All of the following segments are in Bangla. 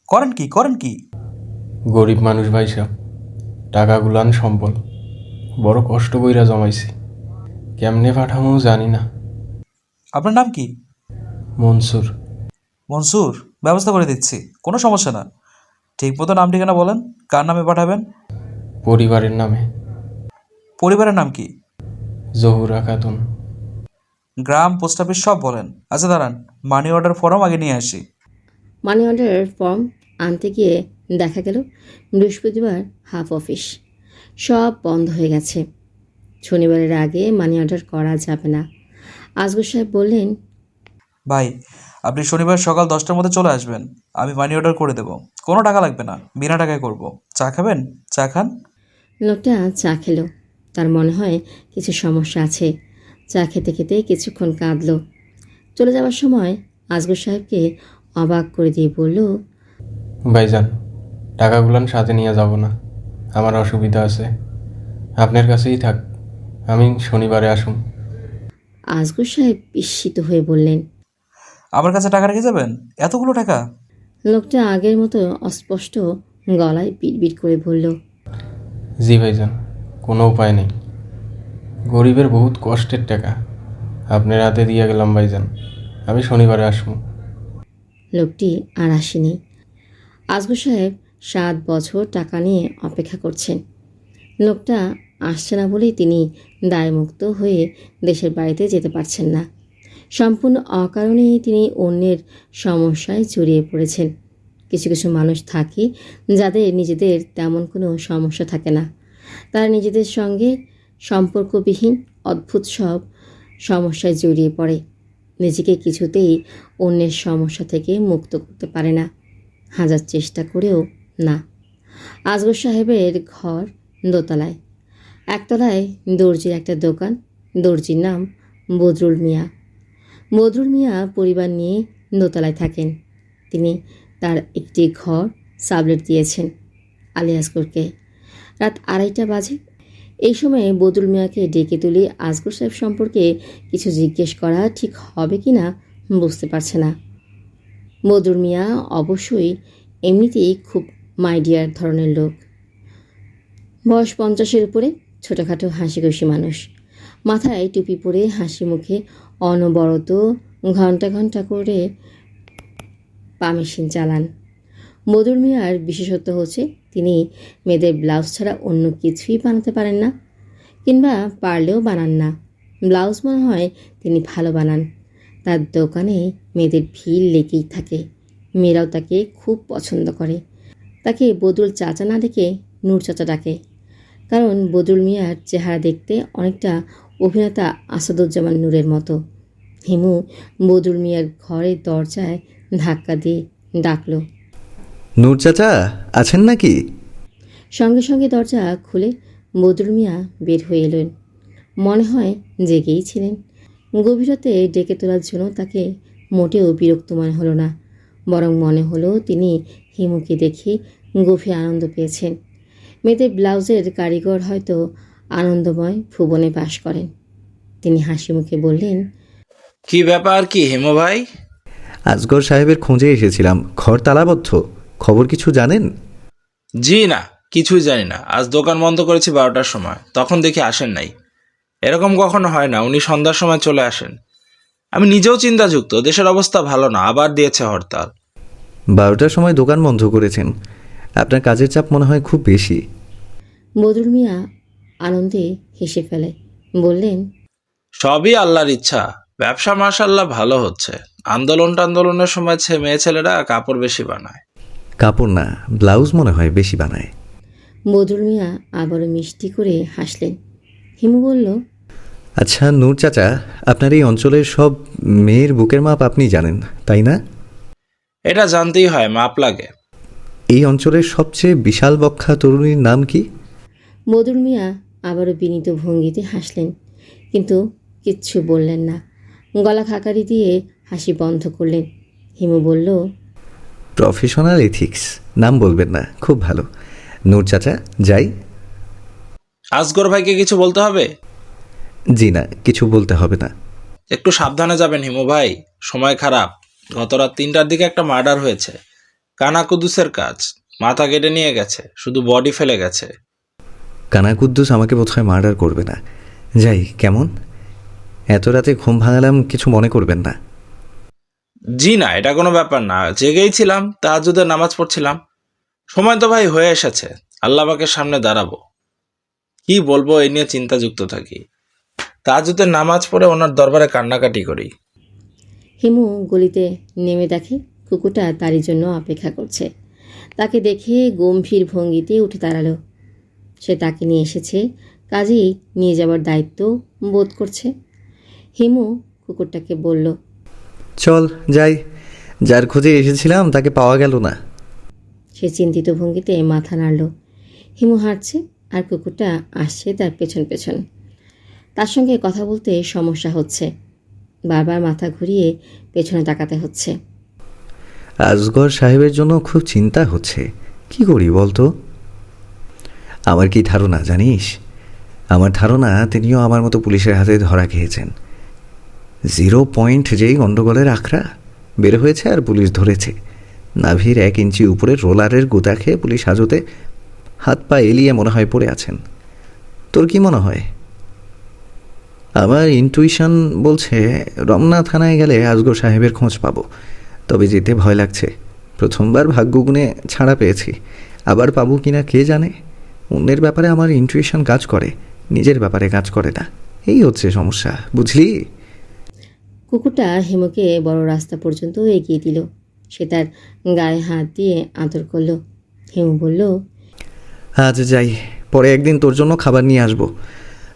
করেন কি? গরিব মানুষ ভাই সাহেব, টাকাগুলান সম্বল, বড় কষ্ট কইরা জমাইছি, কেমনে পাঠামো জানি না। আপনার নাম কি? মনসুর। মনসুর, ব্যবস্থা করে দিচ্ছি, কোনো সমস্যা না। ঠিক মতো নাম ঠিকানা বলেন, কার নামে পাঠাবেন? পরিবারের নামে। পরিবারের নাম কি? জহুরা খাতুন। গ্রাম, পোস্ট অফিস সব বলেন। আচ্ছা দাঁড়ান, মানি অর্ডার ফর্ম আগে নিয়ে আসি। মানি অর্ডারের ফর্ম আনতে গিয়ে দেখা গেল বৃহস্পতিবার হাফ অফিস সব বন্ধ হয়ে গেছে। শনিবারের আগে মানি অর্ডার করা যাবে না। আজগর সাহেব বললেন, ভাই, আপনি শনিবার সকাল 10টার মধ্যে চলে আসবেন। আমি মানি অর্ডার করে দেব, কোনো টাকা লাগবে না, বিনা টাকায় করব। চা খাবেন? চা খান। লোকটা চা খেলো। তার মনে হয় কিছু সমস্যা আছে। চা খেতে খেতে কিছুক্ষণ কাঁদলো। চলে যাওয়ার সময় আজগর সাহেবকে অবাক করে দিয়ে বলল, ভাইজান, টাকাগুলান সাথে নিয়ে যাব না, আমার অসুবিধা আছে, আপনার কাছেই থাক, আমি শনিবারে আসুন। আজগর সাহেব বিস্মিত হয়ে বললেন। আমার কাছে টাকা রেখে যাবেন? এতগুলো টাকা? লোকটা আগের মতো অস্পষ্ট গলায় বিড়বিড় করে বলল, জি ভাইজান, কোনো উপায় নেই, গরিবের বহুত কষ্টের টাকা, আপনার হাতে দিয়ে গেলাম ভাইজান, আমি শনিবারে আসবো। লোকটি আর আসেনি। আজগর সাহেব 7 বছর টাকা নিয়ে অপেক্ষা করছেন। লোকটা আসছে না বলেই তিনি দায়মুক্ত হয়ে দেশের বাড়িতে যেতে পারছেন না। সম্পূর্ণ অকারণেই তিনি অন্যের সমস্যায় জড়িয়ে পড়েছেন। কিছু কিছু মানুষ থাকে যাদের নিজেদের তেমন কোনো সমস্যা থাকে না। তারা নিজেদের সঙ্গে সম্পর্কবিহীন অদ্ভুত সব সমস্যায় জড়িয়ে পড়ে। নিজেকে কিছুতেই অন্যের সমস্যা থেকে মুক্ত করতে পারে না, হাজার চেষ্টা করেও না। আজগর সাহেবের ঘর দোতলায়। একতলায় দর্জির একটা দোকান। দর্জির নাম বদরুল মিয়া। বদরুল মিয়া পরিবার নিয়ে দোতলায় থাকেন। তিনি তার একটি ঘর সাবলেট দিয়েছেন আলী আসগরকে। রাত 2:30 বাজে। এই সময়ে বদরুল মিয়াকে ডেকে তুলে আসগর সাহেব সম্পর্কে কিছু জিজ্ঞেস করা ঠিক হবে কি না বুঝতে পারছে না। বদরুল মিয়া অবশ্যই এমনিতেই খুব মাইডিয়ার ধরনের লোক। বয়স 50-এর উপরে, ছোটোখাটো হাসিখুশি মানুষ। মাথায় টুপি পরে হাসি মুখে অনবরত ঘন্টা ঘন্টা করে পা মেশিন চালান। বদরুল মিয়ার বিশেষত্ব হচ্ছে তিনি মেয়েদের ব্লাউজ ছাড়া অন্য কিছুই বানাতে পারেন না, কিংবা পারলেও বানান না। ব্লাউজ মনে হয় তিনি ভালো বানান। তার দোকানে মেয়েদের ভিড় লেগেই থাকে। মেয়েরাও তাকে খুব পছন্দ করে। তাকে বদরুল চাচা না ডেকে নূর চাচা ডাকে, কারণ বদরুল মিয়ার চেহারা দেখতে অনেকটা অভিনেতা আসাদুজ্জামান নূরের মতো। হিমু বদরুল মিয়ার ঘরের দরজায় ধাক্কা দিয়ে ডাকলো, নূর চাচা আছেন নাকি? সঙ্গে সঙ্গে দরজা খুলে বদরুল মিয়া বের হয়ে এলেন। মনে হয় জেগেই ছিলেন। গভীরতে ডেকে তোলার জন্য তাকে মোটেও বিরক্ত মনে হলো না, বরং মনে হলো তিনি হিমুকে দেখে গভীর আনন্দ পেয়েছেন। মেয়েদের ব্লাউজের কারিগর হয়তো আনন্দময় ভুবনে বাস করেন। তিনি হাসি মুখে বললেন, কি ব্যাপার কি হেমো ভাই? আজগর সাহেবের খোঁজে এসেছিলাম, ঘর তালাবদ্ধ, খবর কিছু জানেন? জি না, কিছুই জানি না। আজ দোকান বন্ধ করেছি 12টার সময়, তখন দেখি আসেন নাই। এরকম কখনো হয় না, উনি সন্ধ্যার সময় চলে আসেন। আমি নিজেও চিন্তাযুক্ত, দেশের অবস্থা ভালো না, আবার দিয়েছে হরতাল। 12টার সময় দোকান বন্ধ করেছেন, আপনার কাজের চাপ মনে হয় খুব বেশি। বদরুল মিয়া আনন্দে হেসে ফেলে বললেন, সবই আল্লাহর ইচ্ছা। ব্যবসা মাশাআল্লাহ ভালো হচ্ছে। আন্দোলনের সময় মেয়ে ছেলেরা কাপড় বেশি বানায়। কাপড় না, ব্লাউজ মনে হয় বেশি বানায়। বদরুল মিয়া আবারও মিষ্টি করে হাসলেন। হিমু বলল, আচ্ছা নূর চাচা, আপনার এই অঞ্চলের সব মেয়ের বুকের মাপ আপনি জানেন তাই না? এটা জানতেই হয়, মাপ লাগে। এই অঞ্চলের সবচেয়ে বিশাল বক্ষা তরুণীর নাম কি? বদরুল মিয়া আবারও বিনীত ভঙ্গিতে হাসলেন, কিন্তু কিচ্ছু বললেন না। গলা খাকারি দিয়ে হাসি বন্ধ করলেন। হিমু বলল, প্রফেশনাল এথিক্স, নাম বলবেন না, খুব ভালো। নূর চাচা যাই? আসগর ভাইকে কিছু বলতে হবে? জি না, কিছু বলতে হবে না। একটু সাবধানে যাবেন হিমু ভাই, সময় খারাপ। গত রাত 3টার দিকে একটা মার্ডার হয়েছে, কানাকুদুসের কাজ। মাথা কেটে নিয়ে গেছে, শুধু বডি ফেলে গেছে। কানাকুদ্দুস আমাকে বোধহয় মার্ডার করবে না। যাই, কেমন? এত রাতে ঘুম ভাঙালাম, কিছু মনে করবেন না। জি না, এটা কোনো ব্যাপার না। জেগেই ছিলাম, তাহাজ্জুদের নামাজ পড়ছিলাম। সময় তো ভাই হয়ে এসেছে, আল্লাহ পাকের সামনে দাঁড়াবো। কি বলবো, এই নিয়ে চিন্তাযুক্ত থাকি। তাহাজ্জুদের নামাজ পড়ে ওনার দরবারে কান্নাকাটি করি। হিমু গলিতে নেমে দেখে কুকুরটা তারই জন্য অপেক্ষা করছে। তাকে দেখে গম্ভীর ভঙ্গিতে উঠে দাঁড়ালো। সে তাকে নিয়ে এসেছে, কাজেই নিয়ে যাওয়ার দায়িত্ব বোধ করছে। হিমু কুকুরটাকে বলল, চল যাই, যার খোঁজে এসেছিলাম তাকে পাওয়া গেল না। সে চিন্তিত ভঙ্গিতে মাথা নাড়ল। হিমু হাঁটছে আর কুকুরটা আসছে তার পেছন পেছন। তার সঙ্গে কথা বলতে সমস্যা হচ্ছে, বারবার মাথা ঘুরিয়ে পেছনে তাকাতে হচ্ছে। আজগর সাহেবের জন্য খুব চিন্তা হচ্ছে, কি করি বলতো? আমার কি ধারণা জানিস? আমার ধারণা তিনিও আমার মতো পুলিশের হাতে ধরা খেয়েছেন। 0 পয়েন্ট যেই গণ্ডগোলের আখড়া বের হয়েছে আর পুলিশ ধরেছে, নাভির 1 ইঞ্চি উপরে রোলারের গুতা খেয়ে পুলিশ হাজতে হাত পা এলিয়ে মনে হয় পড়ে আছেন। তোর কি মনে হয়? আমার ইনটুইশন বলছে রমনা থানায় গেলে আজগর সাহেবের খোঁজ পাবো, তবে যেতে ভয় লাগছে। প্রথমবার ভাগ্যগুণে ছাড়া পেয়েছি, আবার পাবো কিনা কে জানে। অন্যের ব্যাপারে আমার ইনটুইশন কাজ করে, নিজের ব্যাপারে কাজ করে না। এই হচ্ছে সমস্যা, বুঝলি? কুকুরটা হিমুকে বড় রাস্তা পর্যন্ত এগিয়ে দিল। সে তার গায়ে হাত দিয়ে আদর করল। হিমু বলল, আজ যাই, পরে একদিন তোর জন্য খাবার নিয়ে আসবো।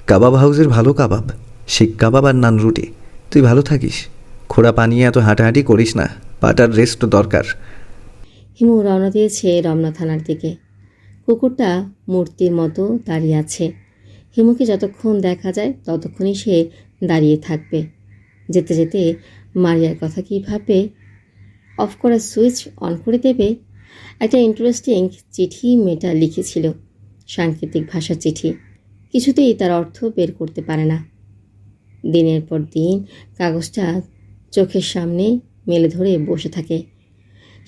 কাবাব হাউসের ভালো কাবাব, শিক কাবাব আর নান রুটি। তুই ভালো থাকিস, খোড়া পানিয়ে এত হাঁটাহাঁটি করিস না, পাটার রেস্ট দরকার। হিমু রওনা দিয়েছে রমনা থানার দিকে। কুকুরটা মূর্তির মতো দাঁড়িয়ে আছে। হিমুকে যতক্ষণ দেখা যায় ততক্ষণই সে দাঁড়িয়ে থাকবে। যেতে যেতে মারিয়ার কথা কী ভাববে? অফ করা সুইচ অন করে দেবে? একটা ইন্টারেস্টিং চিঠি মেয়েটা লিখেছিল, সাংকেতিক ভাষার চিঠি। কিছুতেই তার অর্থ বের করতে পারে না। দিনের পর দিন কাগজটা চোখের সামনে মেলে ধরে বসে থাকে।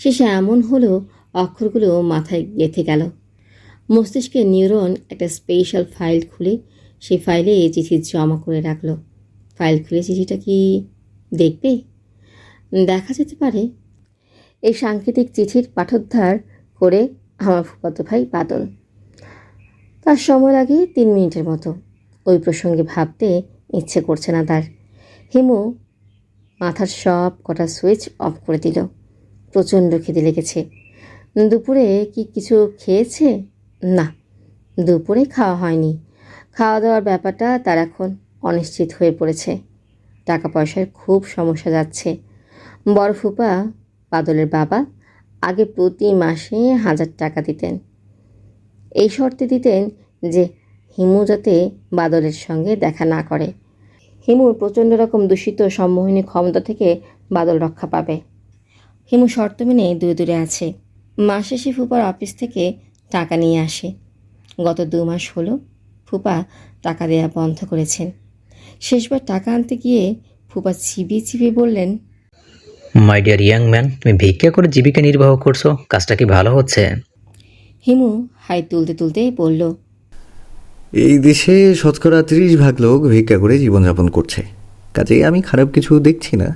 শেষে এমন হলো অক্ষরগুলো মাথায় গেঁথে গেল। মস্তিষ্কের নিউরন একটা স্পেশাল ফাইল খুলে সেই ফাইলে এই চিঠি জমা করে রাখলো। ফাইল খুলে চিঠিটা কি দেখবে? দেখা যেতে পারে এই সাংকেতিক চিঠির পাঠোদ্ধার করে আমার ফুফাতো ভাই বাদল। তার সময় লাগে 3 মিনিটের মতো। ওই প্রসঙ্গে ভাবতে ইচ্ছে করছে না তার। হিমু মাথার সব কটা সুইচ অফ করে দিল। প্রচণ্ড খিদে লেগেছে। দুপুরে কি কিছু খেয়েছে? না, দুপুরে খাওয়া হয়নি। খাওয়া দাওয়ার ব্যাপারটা তার এখন অনিশ্চিত হয়ে পড়েছে। টাকা পয়সার খুব সমস্যা যাচ্ছে। বড় ফুপা বাদলের বাবা আগে প্রতি মাসে 1000 টাকা দিতেন। এই শর্তে দিতেন যে হিমু যাতে বাদলের সঙ্গে দেখা না করে। হিমুর প্রচণ্ড রকম দূষিত সম্মোহিনী ক্ষমতা থেকে বাদল রক্ষা পাবে। হিমু শর্ত মেনে দূরে দূরে আছে। মাস শেষে ফুপার অফিস থেকে টাকা নিয়ে আসে। গত 2 মাস হলো ফুপা টাকা দেওয়া বন্ধ করেছেন। শেষবার টাকা আনতে গিয়ে ফুপা চিবিয়ে চিবিয়ে বললেন, মাই ডিয়ার ইয়াং ম্যান, তুমি ভিক্ষা করে জীবিকা নির্বাহ করছো, কাজটা কি ভালো হচ্ছে? হিমু হাই তুলতে তুলতে বলল, এই দেশে শতকরা 30% লোক ভিক্ষা করে জীবনযাপন করছে, কাজেই আমি খারাপ কিছু দেখছি না।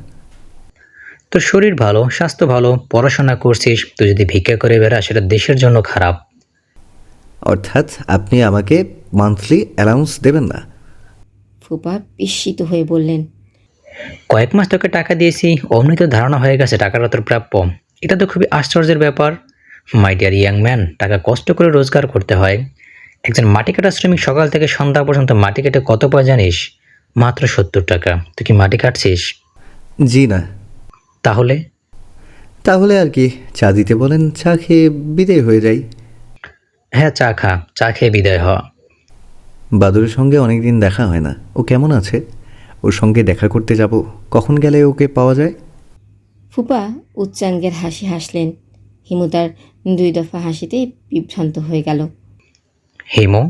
তোর শরীর ভালো, স্বাস্থ্য ভালো, পড়াশোনা করছিস, তুই যদি ভিক্ষা করে বেড়া সেটা দেশের জন্য খারাপ। অর্থাৎ আপনি আমাকে মান্থলি অ্যালাউন্স দেবেন না? ফুপা বিস্মিত হয়ে বললেন, কয়েক মাস তোকে টাকা দিয়েছি, অমনি তো ধারণা হয়ে গেছে টাকাটা তোর প্রাপ্য। এটা তো খুবই আশ্চর্যের ব্যাপার। মাই ডিয়ার ইয়াং ম্যান, টাকা কষ্ট করে রোজগার করতে হয়। একজন মাটি কাটা শ্রমিক সকাল থেকে সন্ধ্যা পর্যন্ত মাটি কেটে কত পায় জানিস? মাত্র 70 টাকা। তুই কি মাটি কাটছিস? জি না। তাহলে তাহলে আর কি, চা দিতে বলেন, চা খেয়ে বিদায় হয়ে যাই। হ্যাঁ, চা খা, চা খেয়ে বিদায় হ। বাদুরের সঙ্গে অনেকদিন দেখা হয় না, ও কেমন আছে? ওর সঙ্গে দেখা করতে যাব, কখন গেলে ওকে পাওয়া যায়? ফুপা উচ্চাঙ্গের হাসি হাসলেন। হিমু তার 2 দফা হাসিতে বিভ্রান্ত হয়ে গেল। হিমু,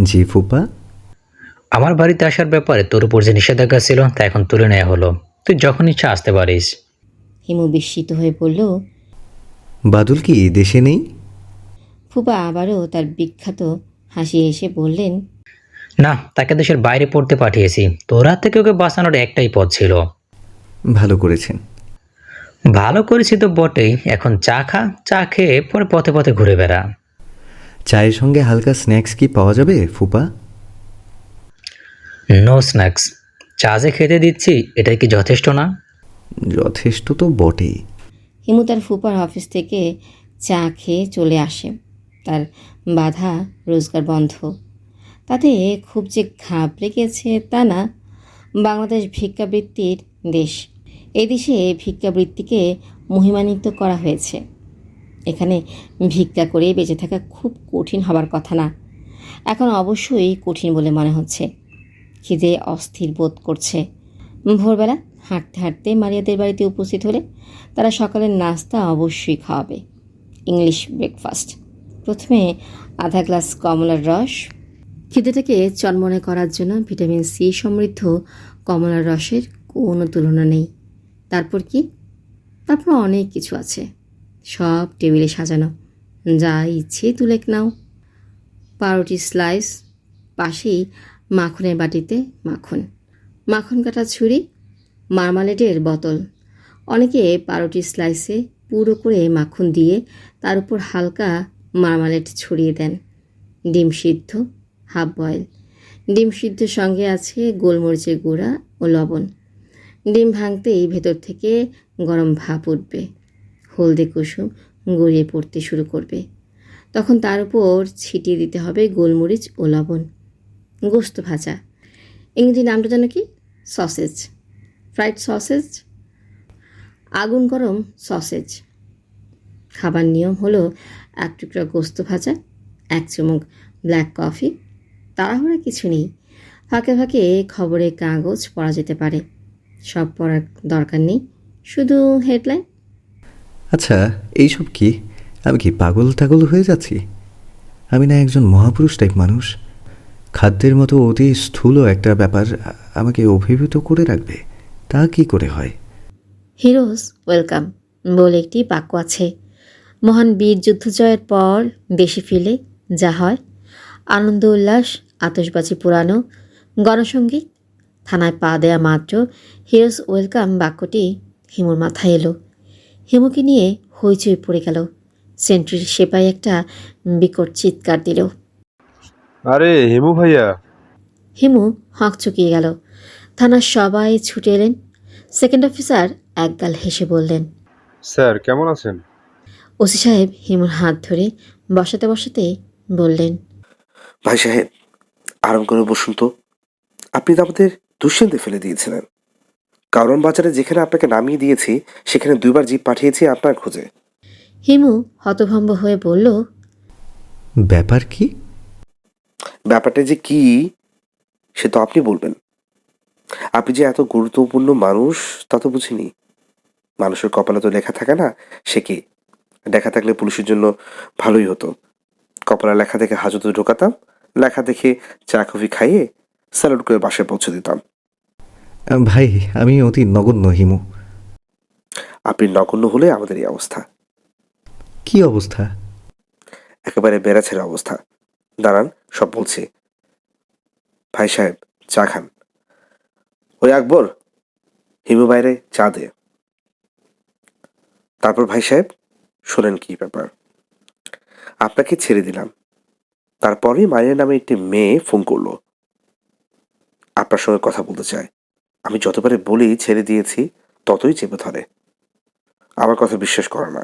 জি ফুপা। আমার বাড়িতে আসার ব্যাপারে তোর উপর যে নিষেধাজ্ঞা ছিল তা এখন তুলে নেওয়া হলো। তুই যখন ইচ্ছা আসতে পারিস। হিমু বিস্মিত হয়ে বলল, বাদল কি দেশে নেই? ফুপা আবারও তার বিখ্যাত হাসি হেসে বললেন, না, তাকে দেশের বাইরে পড়তে পাঠিয়েছি। তোর হাত থেকে ওকে বাঁচানোর একটাই পথ ছিল। ভালো করেছেন। ভালো করেছি তো বটেই, এখন চা খা, চা খেয়ে পরে পথে পথে ঘুরে বেড়া। চায়ের সঙ্গে হালকা স্ন্যাক্স কি পাওয়া যাবে ফুপা? No snacks. চা যে খেতে দিচ্ছি এটাই কি যথেষ্ট না? যথেষ্ট তো বটেই। হিমু তার ফুপার অফিস থেকে চা খেয়ে চলে আসে। তার বাধা রোজগার বন্ধ। তাতে খুব যে ঘাবড়ে গেছে তা না। বাংলাদেশ ভিক্ষাবৃত্তির দেশ। এই দেশে ভিক্ষাবৃত্তিকে মহিমান্বিত করা হয়েছে। এখানে ভিক্ষা করে বেঁচে থাকা খুব কঠিন হবার কথা না। এখন অবশ্যই কঠিন বলে মনে হচ্ছে। খিদে অস্থির বোধ করছে। ভোরবেলা হাঁটতে হাঁটতে মারিয়াদের বাড়িতে উপস্থিত হলে তারা সকালের নাস্তা অবশ্যই খাওয়াবে। English breakfast. প্রথমে আধা গ্লাস কমলার রস। খিদেটাকে চনমনে করার জন্য ভিটামিন সি সমৃদ্ধ কমলার রসের কোনো তুলনা নেই। তারপর কি? তারপর অনেক কিছু আছে, সব টেবিলে সাজানো। যা ইচ্ছে তুলে নাও। পাউরুটি স্লাইস, পাশেই মাখনের বাটিতে মাখন, মাখন কাটা ছুরি, মার্মালেডের বোতল। অনেকে পাউরুটি স্লাইসে পুরো করে মাখন দিয়ে তার উপর হালকা মার্মালেড ছড়িয়ে দেন। ডিম সিদ্ধ, হাফ বয়েল। ডিম সিদ্ধর সঙ্গে আছে গোলমরিচের গুঁড়া ও লবণ। ডিম ভাঙতেই ভেতর থেকে গরম ভাপ উঠবে, হলদে কুসুম গড়িয়ে পড়তে শুরু করবে। তখন তার উপর ছিটিয়ে দিতে হবে গোলমরিচ ও লবণ। গোস্ত ভাজা, ইংরেজি নামটা যেন কি? সসেজ, ফ্রাইড সসেজ, আগুন গরম সসেজ। খাবার নিয়ম হলো 1 টুকরা গোস্ত ভাজা, 1 চুমুক ব্ল্যাক কফি। তাড়াহুড়া কিছু নেই। ফাঁকে ফাঁকে খবরের কাগজ পড়া যেতে পারে। সব পড়ার দরকার নেই, শুধু হেডলাইন। আচ্ছা, এইসব কি? আমি কি পাগল টাগল হয়ে যাচ্ছি? আমি না একজন মহাপুরুষ টাইপ মানুষ? খাদ্যের মতো অতি স্থূল একটা ব্যাপার আমাকে অভিভূত করে রাখবে, তা কি করে হয়? হিরোজ ওয়েলকাম বলে একটি বাক্য আছে। মহান বীর যুদ্ধ জয়ের পর দেশে ফিরে যা হয়, আনন্দ উল্লাস, আতশবাজি পুরানো, গণসঙ্গীত। থানায় পা দেয়া মাত্র হিরোজ ওয়েলকাম বাক্যটি হিমুর মাথায় এলো। হিমুকে নিয়ে হইচই পড়ে গেল। সেন্ট্রির সেপাই একটা বিকট চিৎকার দিল। আরে হেমু ভাইয়া, হিমু হকচকিয়ে গেল। থানার সবাই ছুটে এলেন। সেকেন্ড অফিসার একগাল হেসে বললেন, স্যার কেমন আছেন? ওসি সাহেব হিমুর হাত ধরে বসাতে বসাতে বললেন, ভাই সাহেব, আরাম করে বসুন তো। আপনি তো আমাদের দুশ্চিন্তে ফেলে দিয়েছিলেন। কারণ বাজারে যেখানে আপনাকে নামিয়ে দিয়েছি সেখানে 2বার জিপ পাঠিয়েছি আপনার খোঁজে। হিমু হতভম্ব হয়ে বলল, ব্যাপার কি? ব্যাপারটা যে কি সে তো আপনি বলবেন। আপনি যে এত গুরুত্বপূর্ণ মানুষ তা তো বুঝিনি। মানুষের কপালে তো লেখা থাকে না সে কি। লেখা থাকলে পুলিশের জন্য ভালোই হতো। কপালে লেখা দেখে হাজতে ঢোকাতাম, লেখা দেখে চা কফি খাইয়ে স্যালুট করে বাসায় পৌঁছে দিতাম। ভাই, আমি অতি নগণ্য হিমু। আপনি নগণ্য হলে আমাদের এই অবস্থা। কি অবস্থা? একেবারে বেড়াছের অবস্থা। দাঁড়ান, সব বলছি। ভাই সাহেব, চা খান। ওই আকবর, হিমু বাইরে চা দে। তারপর ভাই সাহেব শোনেন কি ব্যাপার। আপনাকে ছেড়ে দিলাম, তারপরেই মায়ের নামে একটি মেয়ে ফোন করলো, আপনার সঙ্গে কথা বলতে চায়। আমি যতবারে বলি ছেড়ে দিয়েছি ততই চেপে ধরে। আমার কথা বিশ্বাস করে না।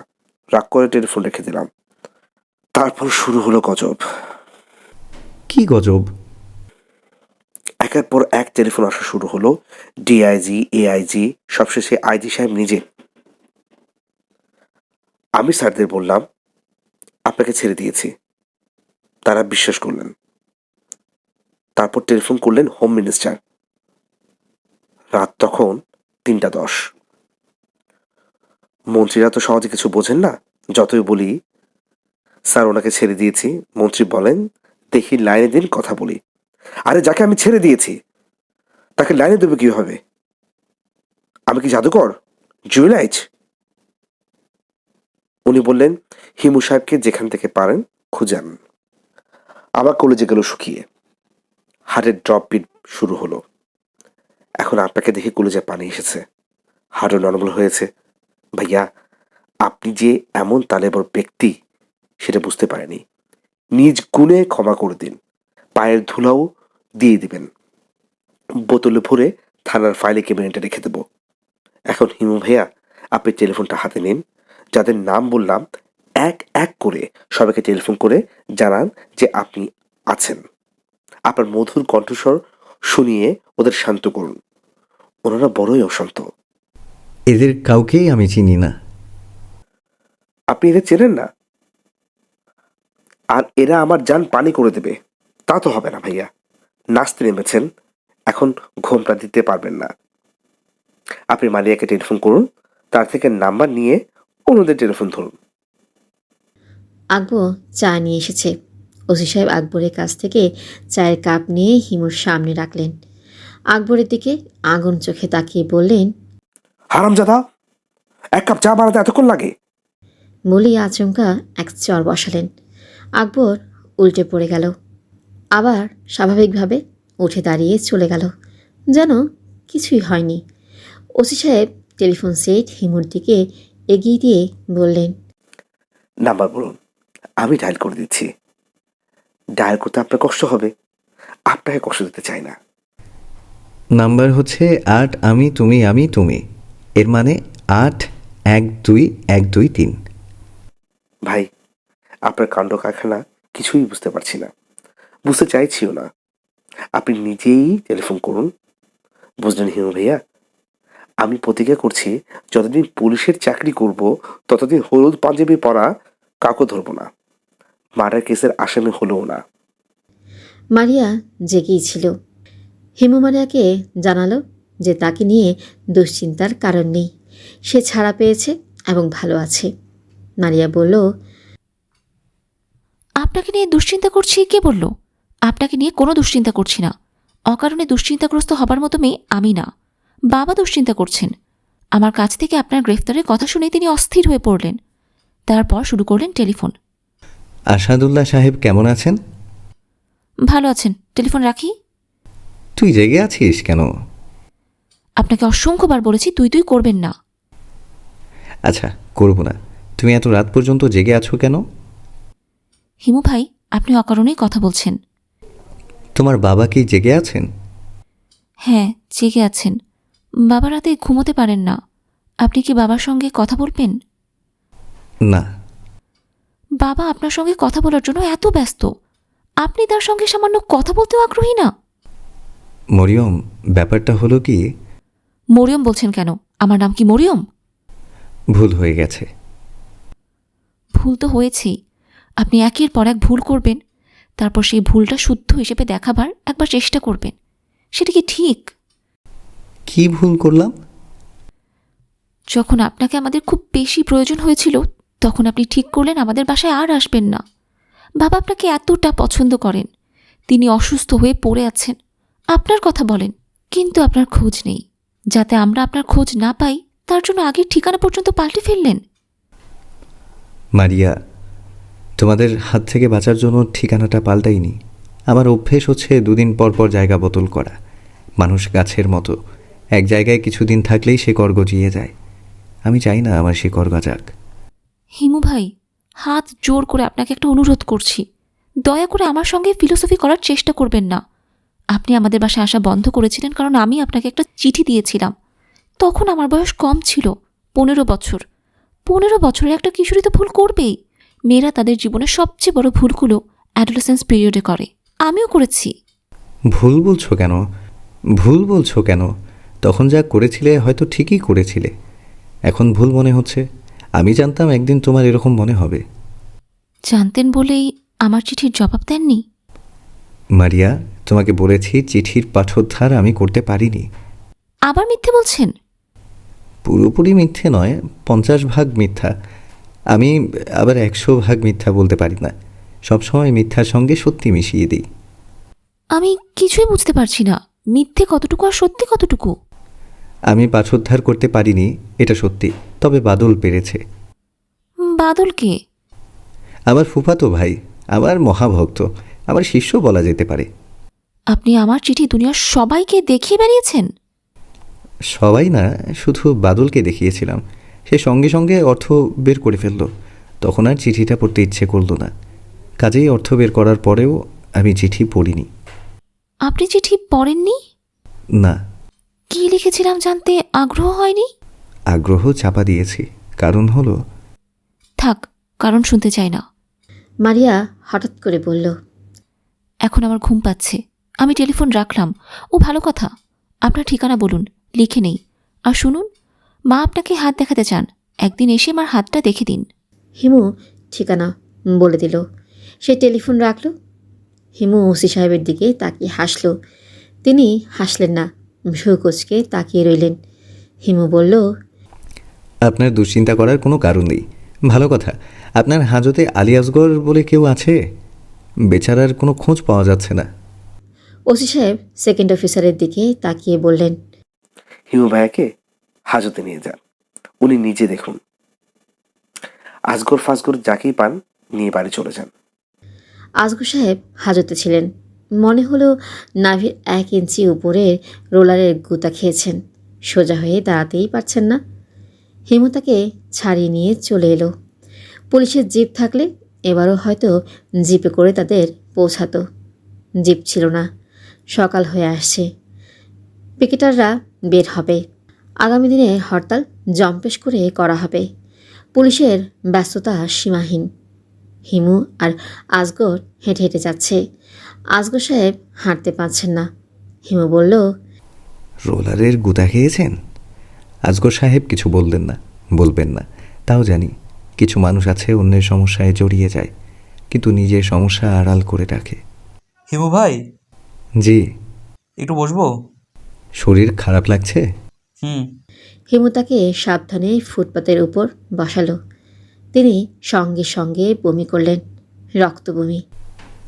রাগ করে টেলিফোন রেখে দিলাম। তারপর শুরু হলো গজব। কি গজব? একের পর এক টেলিফোন আসা শুরু হলো। ডিআইজি, এআইজি, সবশেষে আইজি সাহেব নিজে। আমি স্যারদের বললাম আপনাকে ছেড়ে দিয়েছি, তারা বিশ্বাস করলেন। তারপর টেলিফোন করলেন হোম মিনিস্টার। রাত তখন 3টা 10। মন্ত্রীরা তো সহজে কিছু বোঝেন না। যতই বলি স্যার ওনাকে ছেড়ে দিয়েছি, মন্ত্রী বলেন দেখি লাইনে দিন কথা বলি। আরে যাকে আমি ছেড়ে দিয়েছি তাকে লাইনে দেবে কিভাবে? আমি কি জাদুকর, জুয়েলাইজ? উনি বললেন হিমু সাহেবকে যেখান থেকে পারেন খুঁজে আনুন। আমার কলেজে গেল শুকিয়ে, হার্টের ড্রপ বিট শুরু হলো। এখন আপনাকে দেখে কলেজে পানি এসেছে, হার্টও নর্মাল হয়েছে। ভাইয়া, আপনি যে এমন তালেবর ব্যক্তি সেটা বুঝতে পারেনি। নিজ গুণে ক্ষমা করে দিন, পায়ের ধুলাও দিয়ে দিবেন। বোতলে ভরে থানার ফাইলে ক্যাবিনেটে রেখে দেব। এখন হিমু ভাইয়া, আপনি টেলিফোনটা হাতে নিন। যাদের নাম বললাম এক এক করে সবাইকে টেলিফোন করে জানান যে আপনি আছেন। আপনার মধুর কণ্ঠস্বর শুনিয়ে ওদের শান্ত করুন। ওনারা বড়ই অশান্ত। এদের কাউকেই আমি চিনি না। আপনি এদের চেনেন না? আর এরা আমার জান পানি করে দেবে তা তো হবে না ভাইয়া। নাচতে নেমেছেন, এখন ঘোমটা দিতে পারবেন না। আপনি মালিয়াকে টেলিফোন করুন, তার থেকে নাম্বার নিয়ে অন্যদের টেলিফোন ধরুন। আকবর চা নিয়ে এসেছে। ওসি সাহেব আকবরের কাছ থেকে চায়ের কাপ নিয়ে হিমুর সামনে রাখলেন। আকবরের দিকে আগুন চোখে তাকিয়ে বললেন, হারামজাদা, এক কাপ চা বানাতে এতক্ষণ লাগে? বলেই আচমকা এক চর বসালেন। আকবর উল্টে পড়ে গেল, আবার স্বাভাবিকভাবে উঠে দাঁড়িয়ে চলে গেল, যেন কিছুই হয়নি। ওসি সাহেব টেলিফোন সেট হিমুর দিকে এগিয়ে দিয়ে বললেন, নাম্বার বলুন, আমি ডায়াল করে দিচ্ছি। ডায়াল করতে আপনার কষ্ট হবে, আপনাকে কষ্ট দিতে চাই না। নাম্বার হচ্ছে 8 আমি তুমি আমি তুমি, এর মানে 81212 ভাই, আপনার কাণ্ড কারখানা কিছুই বুঝতে পারছি না, বুঝতে চাইছিও না। আপনি নিজেই টেলিফোন করুন। বুঝলেন হিমু ভাইয়া, আমি প্রতিজ্ঞা করছি যতদিন পুলিশের চাকরি করব ততদিন হলুদ পাঞ্জাবি পরা কাউকে ধরবো না, মার্ডার কেসের আসামি হলেও না। মারিয়া জেগেই ছিল। হিমু মারিয়াকে জানালো যে তাকে নিয়ে দুশ্চিন্তার কারণ নেই, সে ছাড়া পেয়েছে এবং ভালো আছে। মারিয়া বলল, আপনাকে নিয়ে দুশ্চিন্তা করছি? কে বলল? আপনাকে নিয়ে কোনো দুশ্চিন্তা করছি না। অকারণে দুশ্চিন্তাগ্রস্ত হবার মতো মেয়ে আমি না। বাবা দুশ্চিন্তা করছেন। আমার কাছ থেকে আপনার গ্রেফতারের কথা শুনে তিনি অস্থির হয়ে পড়লেন। তারপর শুরু করলেন টেলিফোন। আসাদুল্লাহ সাহেব কেমন আছেন? ভালো আছেন। টেলিফোন রাখি? তুই জেগে আছিস কেন? আপনাকে অসংখ্যবার বলেছি তুই তুই করবেন না। আচ্ছা, করব না। তুমি এত রাত পর্যন্ত জেগে আছো কেন? হিমু ভাই, আপনি অকারণেই কথা বলছেন। তোমার বাবা কি জেগে আছেন? হ্যাঁ, জেগে আছেন। বাবা রাতে ঘুমোতে পারেন না। আপনি কি বাবার সঙ্গে কথা বলবেন? না। বাবা আপনার সঙ্গে কথা বলার জন্য এত ব্যস্ত, আপনি তার সঙ্গে সামান্য কথা বলতেও আগ্রহী না? মরিয়ম, ব্যাপারটা হলো কি? মরিয়ম বলছেন কেন? আমার নাম কি মরিয়ম? ভুল হয়ে গেছে। ভুল তো হয়েছেই। আপনি একের পর এক ভুল করবেন, তারপর সেই ভুলটা শুদ্ধ হিসেবে দেখাবার একবার চেষ্টা করবেন। সেটা কি ঠিক? কি ভুল করলাম? যখন আপনাকে আমাদের খুব বেশি প্রয়োজন হয়েছিল, তখন আপনি ঠিক করলেন আমাদের বাসায় আর আসবেন না। বাবা আপনাকে এতটা পছন্দ করেন, তিনি অসুস্থ হয়ে পড়ে আছেন, আপনার কথা বলেন, কিন্তু আপনার খোঁজ নেই। যাতে আমরা আপনার খোঁজ না পাই তার জন্য আগের ঠিকানা পর্যন্ত পাল্টে ফেললেন। মারিয়া, তোমাদের হাত থেকে বাঁচার জন্য ঠিকানাটা পাল্টাইনি। আমার অভ্যেস হচ্ছে 2 দিন পর পর জায়গা বদল করা। মানুষ গাছের মতো, এক জায়গায় কিছুদিন থাকলেই শিকড় গজিয়ে যায়। আমি চাই না আমার শিকড় গজাক। হিমু ভাই, হাত জোর করে আপনাকে একটা অনুরোধ করছি, দয়া করে আমার সঙ্গে ফিলোসফি করার চেষ্টা করবেন না। আপনি আমাদের বাসায় আসা বন্ধ করেছিলেন কারণ আমি আপনাকে একটা চিঠি দিয়েছিলাম। তখন আমার বয়স কম ছিল, 15 বছর। 15 বছরের একটা কিশোরী তো ভুল করবেই। মেয়েরা তাদের জীবনের সবচেয়ে বড় ভুলগুলো অ্যাডোলেসেন্স পিরিয়ডে করে। আমিও করেছি। ভুল বলছো কেন? ভুল বলছো কেন? তখন যা করেছিলে হয়তো ঠিকই করেছিলে, এখন ভুল মনে হচ্ছে। আমি জানতাম একদিন তোমার এরকম মনে হবে। জানতেন বলেই আমার চিঠির জবাব দেননি? মারিয়া, তোমাকে বলেছি চিঠির পাঠোদ্ধার আমি করতে পারিনি। আবার মিথ্যে বলছেন? পুরোপুরি মিথ্যে নয়, 50% মিথ্যা। আমি আবার 100% মিথ্যা বলতে পারি না। সবসময় মিথ্যার সঙ্গে সত্যি মিশিয়ে দিই। আমি কিছুই বুঝতে পারছি না, মিথ্যে কতটুকু আর সত্যি কতটুকু? আমি পাঠোদ্ধার করতে পারিনি, এটা সত্যি, তবে বাদল পেরেছে। বাদলকে? আমার ফুফাতো ভাই, আমার মহাভক্ত, আমার শিষ্য বলা যেতে পারে। আপনি আমার চিঠি দুনিয়ার সবাইকে দেখিয়ে বেরিয়েছেন? সবাই না, শুধু বাদলকে দেখিয়েছিলাম। সে সঙ্গে সঙ্গে অর্থ বের করে ফেলল। তখন আর চিঠিটা পড়তে ইচ্ছে করলো না। কাজেই অর্থ বের করার পরেও আমি চিঠি পড়িনি। আপনি চিঠি পড়েননি? না, কি লিখেছিলাম জানতে আগ্রহ হয়নি? আগ্রহ চাপা দিয়েছি। কারণ হলো, থাক, কারণ শুনতে চাই না। মারিয়া হঠাৎ করে বলল, এখন আমার ঘুম পাচ্ছে, আমি টেলিফোন রাখলাম। ও ভালো কথা, আপনার ঠিকানা বলুন, লিখে নেই। আর শুনুন, মা আপনাকে হাত দেখাতে চান, একদিন এসে আমার হাতটা দেখে দিন। হিমু ঠিকানা বলে দিল। সে টেলিফোন রাখল। হিমু ওসি সাহেবের দিকে তাকিয়ে হাসল। তিনি হাসলেন না, ভ্রু কুঁচকে তাকিয়ে রইলেন। হিমু বলল, আপনার দুশ্চিন্তা করার কোনো কারণ নেই। ভালো কথা, আপনার হাজতে আলী আসগর বলে কেউ আছে? বেচারার কোনো খোঁজ পাওয়া যাচ্ছে না। ওসি সাহেব সেকেন্ড অফিসারের দিকে তাকিয়ে বললেন, হিমু ভাইয়াকে হাজতে নিয়ে যান, উনি নিজে দেখুন। আজগর ফাজগর যাকেই পান নিয়ে বাড়ি চলে যান। আজগর সাহেব হাজতে ছিলেন। মনে হলো নাভির 1 ইঞ্চি উপরের রোলারের গুতা খেয়েছেন। সোজা হয়ে দাঁড়াতেই পারছেন না। হিমু তাকে ছাড়িয়ে নিয়ে চলে এলো। পুলিশের জিপ থাকলে এবারও হয়তো জিপে করে তাদের পৌঁছাতো। জিপ ছিল না। সকাল হয়ে আসছে। পিকেটাররা বের হবে। আগামী দিনে হরতাল জম্পেশ করে করা হবে। পুলিশের ব্যস্ততা সীমাহীন। হিমু আর আজগর হেঁটে হেঁটে যাচ্ছে। আজগর সাহেব হাঁটতে পারছেন না। হিমু বলল, রোলারের গুতা খেয়েছেন? আজগর সাহেব কিছু বললেন না, বলবেন না, তাও জানি। কিছু মানুষ আছে অন্যের সমস্যায় জড়িয়ে যায়, কিন্তু নিজের সমস্যা আড়াল করে রাখে। হিমু ভাই, জি। একটু বসবো? শরীর খারাপ লাগছে? হুম। হিমু তাকে সাবধানে ফুটপাতের উপর বসালো। তিনি সঙ্গে সঙ্গে বমি করলেন, রক্তবমি।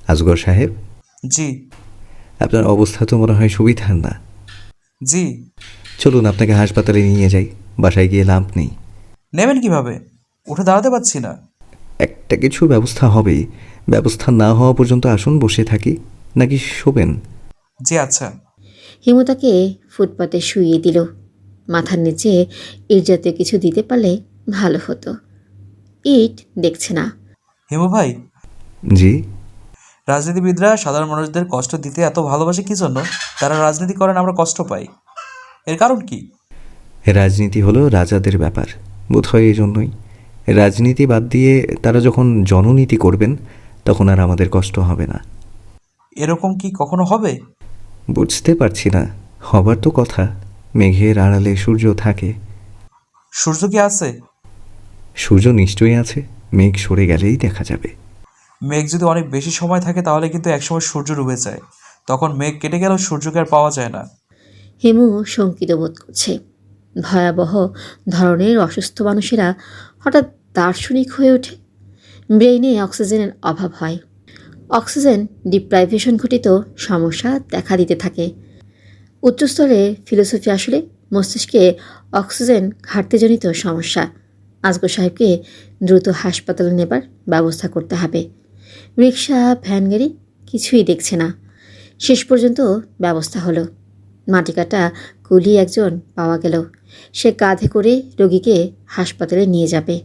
আজগর সাহেব, জি। আপনার অবস্থা তো মনে হয় সুবিধার না। জি। চলুন আপনাকে হাসপাতালে নিয়ে যাই। বাসায় গিয়ে লাভ নেই। নেবেন কিভাবে? উঠে দাঁড়াতে পারছি না। একটা কিছু ব্যবস্থা হবেই। ব্যবস্থা না হওয়া পর্যন্ত আসুন, বসে থাকি, নাকি শোবেন? জি আচ্ছা। হিমু তাকে ফুটপাতে শুইয়ে দিল। মাথার নিচে ইট জাতীয় কিছু দিতে পারলে ভালো হতো। ইট দেখছে না। হিমু ভাই, জি। রাজনীতিবিদরা সাধারণ মানুষদের কষ্ট দিতে এত ভালোবাসে কি জন্য? তারা রাজনীতি করেন, আমরা কষ্ট পাই। এর কারণ কি? রাজনীতি হলো রাজাদের ব্যাপার, বোধহয় এই জন্যই। রাজনীতি বাদ দিয়ে তারা যখন জননীতি করবেন, তখন আর আমাদের কষ্ট হবে না। এরকম কি কখনো হবে? বুঝতে পারছি না। হবার তো কথা। মেঘের আড়ালে সূর্য থাকে। সূর্য কি আছে? সূর্য নিশ্চয়ই আছে, মেঘ সরে গেলেই দেখা যাবে। মেঘ যদি অনেক বেশি সময় থাকে তাহলে কিন্তু একসময় সূর্য ডুবে যায়। তখন মেঘ কেটে গেলেও সূর্যকে আর পাওয়া যায় না। হিমু শঙ্কিত বোধ করছে। ভয়াবহ ধরনের অসুস্থ মানুষেরা হঠাৎ দার্শনিক হয়ে ওঠে। ব্রেইনে অক্সিজেনের অভাব হয়। অক্সিজেন ডিপ্রাইভেশন ঘটিত সমস্যা দেখা দিতে থাকে। উচ্চস্তরের ফিলোসফি আসলে মস্তিষ্কে অক্সিজেন ঘাটতিজনিত সমস্যা। আজগর সাহেবকে দ্রুত হাসপাতালে নেবার ব্যবস্থা করতে হবে। রিক্সা, ভ্যান গাড়ি কিছুই দেখছে না। শেষ পর্যন্ত ব্যবস্থা হলো। মাটি কাটা কুলি একজন পাওয়া গেল। সে কাঁধে করে রোগীকে হাসপাতালে নিয়ে যাবে।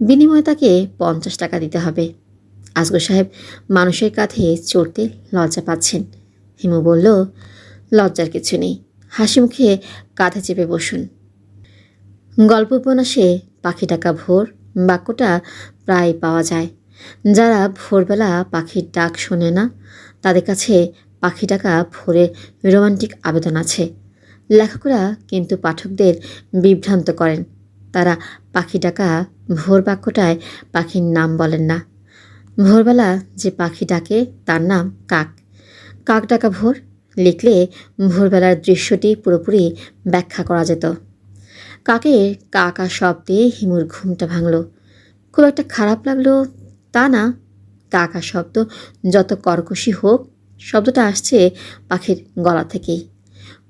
বিনিময়ে তাকে 50 টাকা দিতে হবে। আজগর সাহেব মানুষের কাঁধে চড়তে লজ্জা পাচ্ছেন। হিমু বলল, লজ্জার কিছু নেই, হাসি মুখে কাঁধে চেপে বসুন। গল্প উপন্যাসে পাখি ডাকা ভোর বাক্যটা প্রায় পাওয়া যায়। যারা ভোরবেলা পাখির ডাক শোনে না, তাদের কাছে পাখি ডাকা ভোরের রোমান্টিক আবেদন আছে। লেখকরা কিন্তু পাঠকদের বিভ্রান্ত করেন। তারা পাখি ডাকা ভোর বাক্যটায় পাখির নাম বলেন না। ভোরবেলা যে পাখি ডাকে তার নাম কাক। কাক ডাকা ভোর লিখলে ভোরবেলার দৃশ্যটি পুরোপুরি ব্যাখ্যা করা যেত। কাকের কাকা শব্দে হিমুর ঘুমটা ভাঙল। খুব একটা খারাপ লাগলো তা না। কাকা শব্দ যত কর্কশই হোক, শব্দটা আসছে পাখির গলা থেকেই।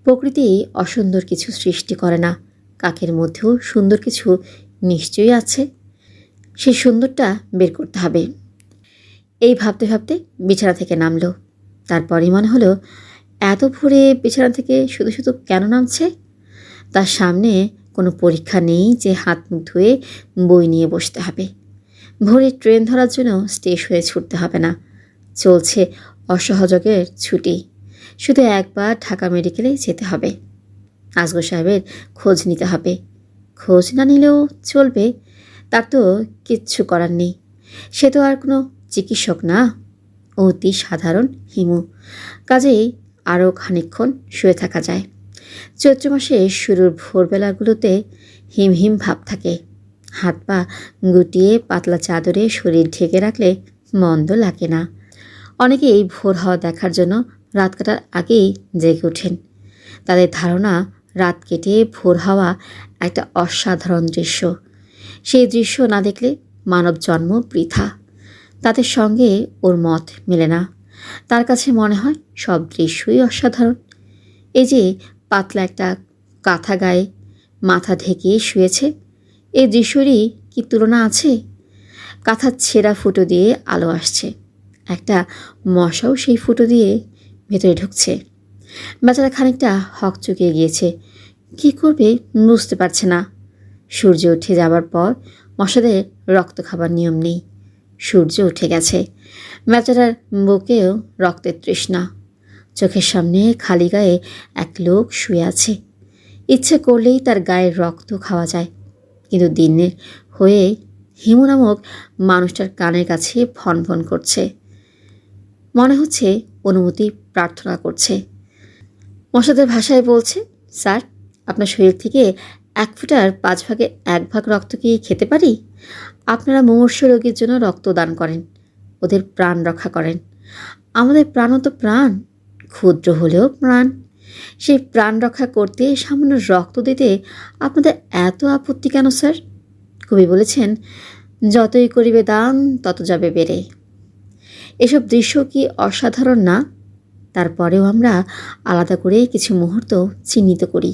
প্রকৃতি অসুন্দর কিছু সৃষ্টি করে না। কাকের মধ্যেও সুন্দর কিছু নিশ্চয়ই আছে। সেই সুন্দরটা বের করতে হবে। এই ভাবতে ভাবতে বিছানা থেকে নামলো। তারপরই মনে হলো এত ভোরে বিছানা থেকে শুধু শুধু কেন নামছে। তার সামনে কোনো পরীক্ষা নেই যে হাত মুখ ধুয়ে বই নিয়ে বসতে হবে। ভোরে ট্রেন ধরার জন্য স্টেশ হয়ে ছুটতে হবে না। চলছে অসহযোগের ছুটি। শুধু একবার ঢাকা মেডিকেলে যেতে হবে। আসগর সাহেবের খোঁজ নিতে হবে। খোঁজ না নিলেও চলবে, তার তো কিচ্ছু করার নেই। সে তো আর কোনো চিকিৎসক না, অতি সাধারণ হিমু। কাজেই আরও খানিকক্ষণ শুয়ে থাকা যায়। চৈত্র মাসে শুরুর ভোরবেলাগুলোতে হিম হিম ভাব থাকে। হাত পা গুটিয়ে পাতলা চাদরে শরীর ঢেকে রাখলে মন্দ লাগে না। অনেকেই ভোর হওয়া দেখার জন্য রাত কাটার আগেই জেগে ওঠেন। তাদের ধারণা রাত কেটে ভোর হওয়া একটা অসাধারণ দৃশ্য। সেই দৃশ্য না দেখলে মানব জন্ম বৃথা। তাদের সঙ্গে ওর মত মেলে না। তার কাছে মনে হয় সব দৃশ্যই অসাধারণ। এই যে পাতলা একটা কাঁথা গায়ে মাথা ঢেকে শুয়েছে, এই দৃশ্যেরই কি তুলনা আছে? কাঁথার ছেঁড়া ফুটো দিয়ে আলো আসছে। একটা মশাও সেই ফুটো দিয়ে ভেতরে ঢুকছে। বেচারা খানিকটা হকচকিয়ে গিয়েছে। কি করবে বুঝতে পারছে না। সূর্য উঠে যাবার পর মশাদের রক্ত খাবার নিয়ম নেই। সূর্য উঠে গেছে। বেচারার বুকেও রক্তের তৃষ্ণা। চোখের সামনে খালি গায়ে এক লোক শুয়ে আছে। ইচ্ছে করলেই তার গায়ের রক্ত খাওয়া যায়। কিন্তু দিনের হয়ে হিমু নামক মানুষটার কানের কাছে ফন ফন করছে। মনে হচ্ছে অনুমতি প্রার্থনা করছে। মশাদের ভাষায় বলছে, স্যার, আপনার শরীর থেকে 1 ফুটার 5 ভাগের 1 ভাগ রক্ত কি খেতে পারি? আপনারা মুমূর্ষ রোগীর জন্য রক্ত দান করেন, ওদের প্রাণ রক্ষা করেন। আমাদের প্রাণও তো প্রাণ, ক্ষুদ্র হলেও প্রাণ। সেই প্রাণ রক্ষা করতে সামান্য রক্ত দিতে আপনাদের এত আপত্তি কেন স্যার? কবি বলেছেন, যতই করিবে দান তত যাবে বেড়ে। এসব দৃশ্য কি অসাধারণ না? তারপরেও আমরা আলাদা করে কিছু মুহূর্ত চিহ্নিত করি।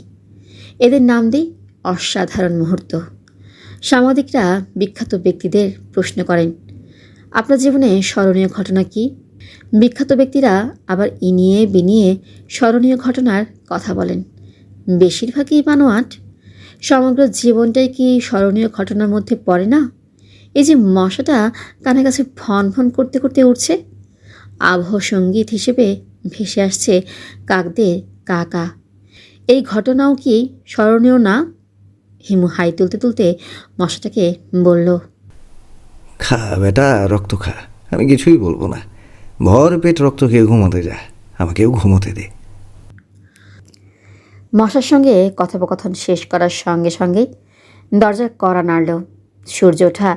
এদের নাম দিই অসাধারণ মুহূর্ত। সাংবাদিকরা বিখ্যাত ব্যক্তিদের প্রশ্ন করেন, আপনার জীবনে স্মরণীয় ঘটনা কি? বিখ্যাত ব্যক্তিরা আবার ইনিয়ে বিনিয়ে স্মরণীয় ঘটনার কথা বলেন। বেশিরভাগই বানোয়াট। সমগ্র জীবনটাই কি স্মরণীয় ঘটনার মধ্যে পড়ে না? এই যে মশাটা কানের কাছে ফন ফন করতে করতে উঠছে, আবহ সঙ্গীত হিসেবে ভেসে আসছে কাকদের কা কা। এই ঘটনাও কি স্মরণীয় না? হিমু হাই তুলতে তুলতে মশাটাকে বলল, খা বেটা, রক্ত খা, আমি কিছুই বলবো না। ভর পেট রক্ত খেয়ে ঘুমোতে যা, আমাকেও ঘুমোতে দে। মশার সঙ্গে কথোপকথন শেষ করার সঙ্গে সঙ্গে দরজার কড়া নাড়ল। সূর্য ওঠা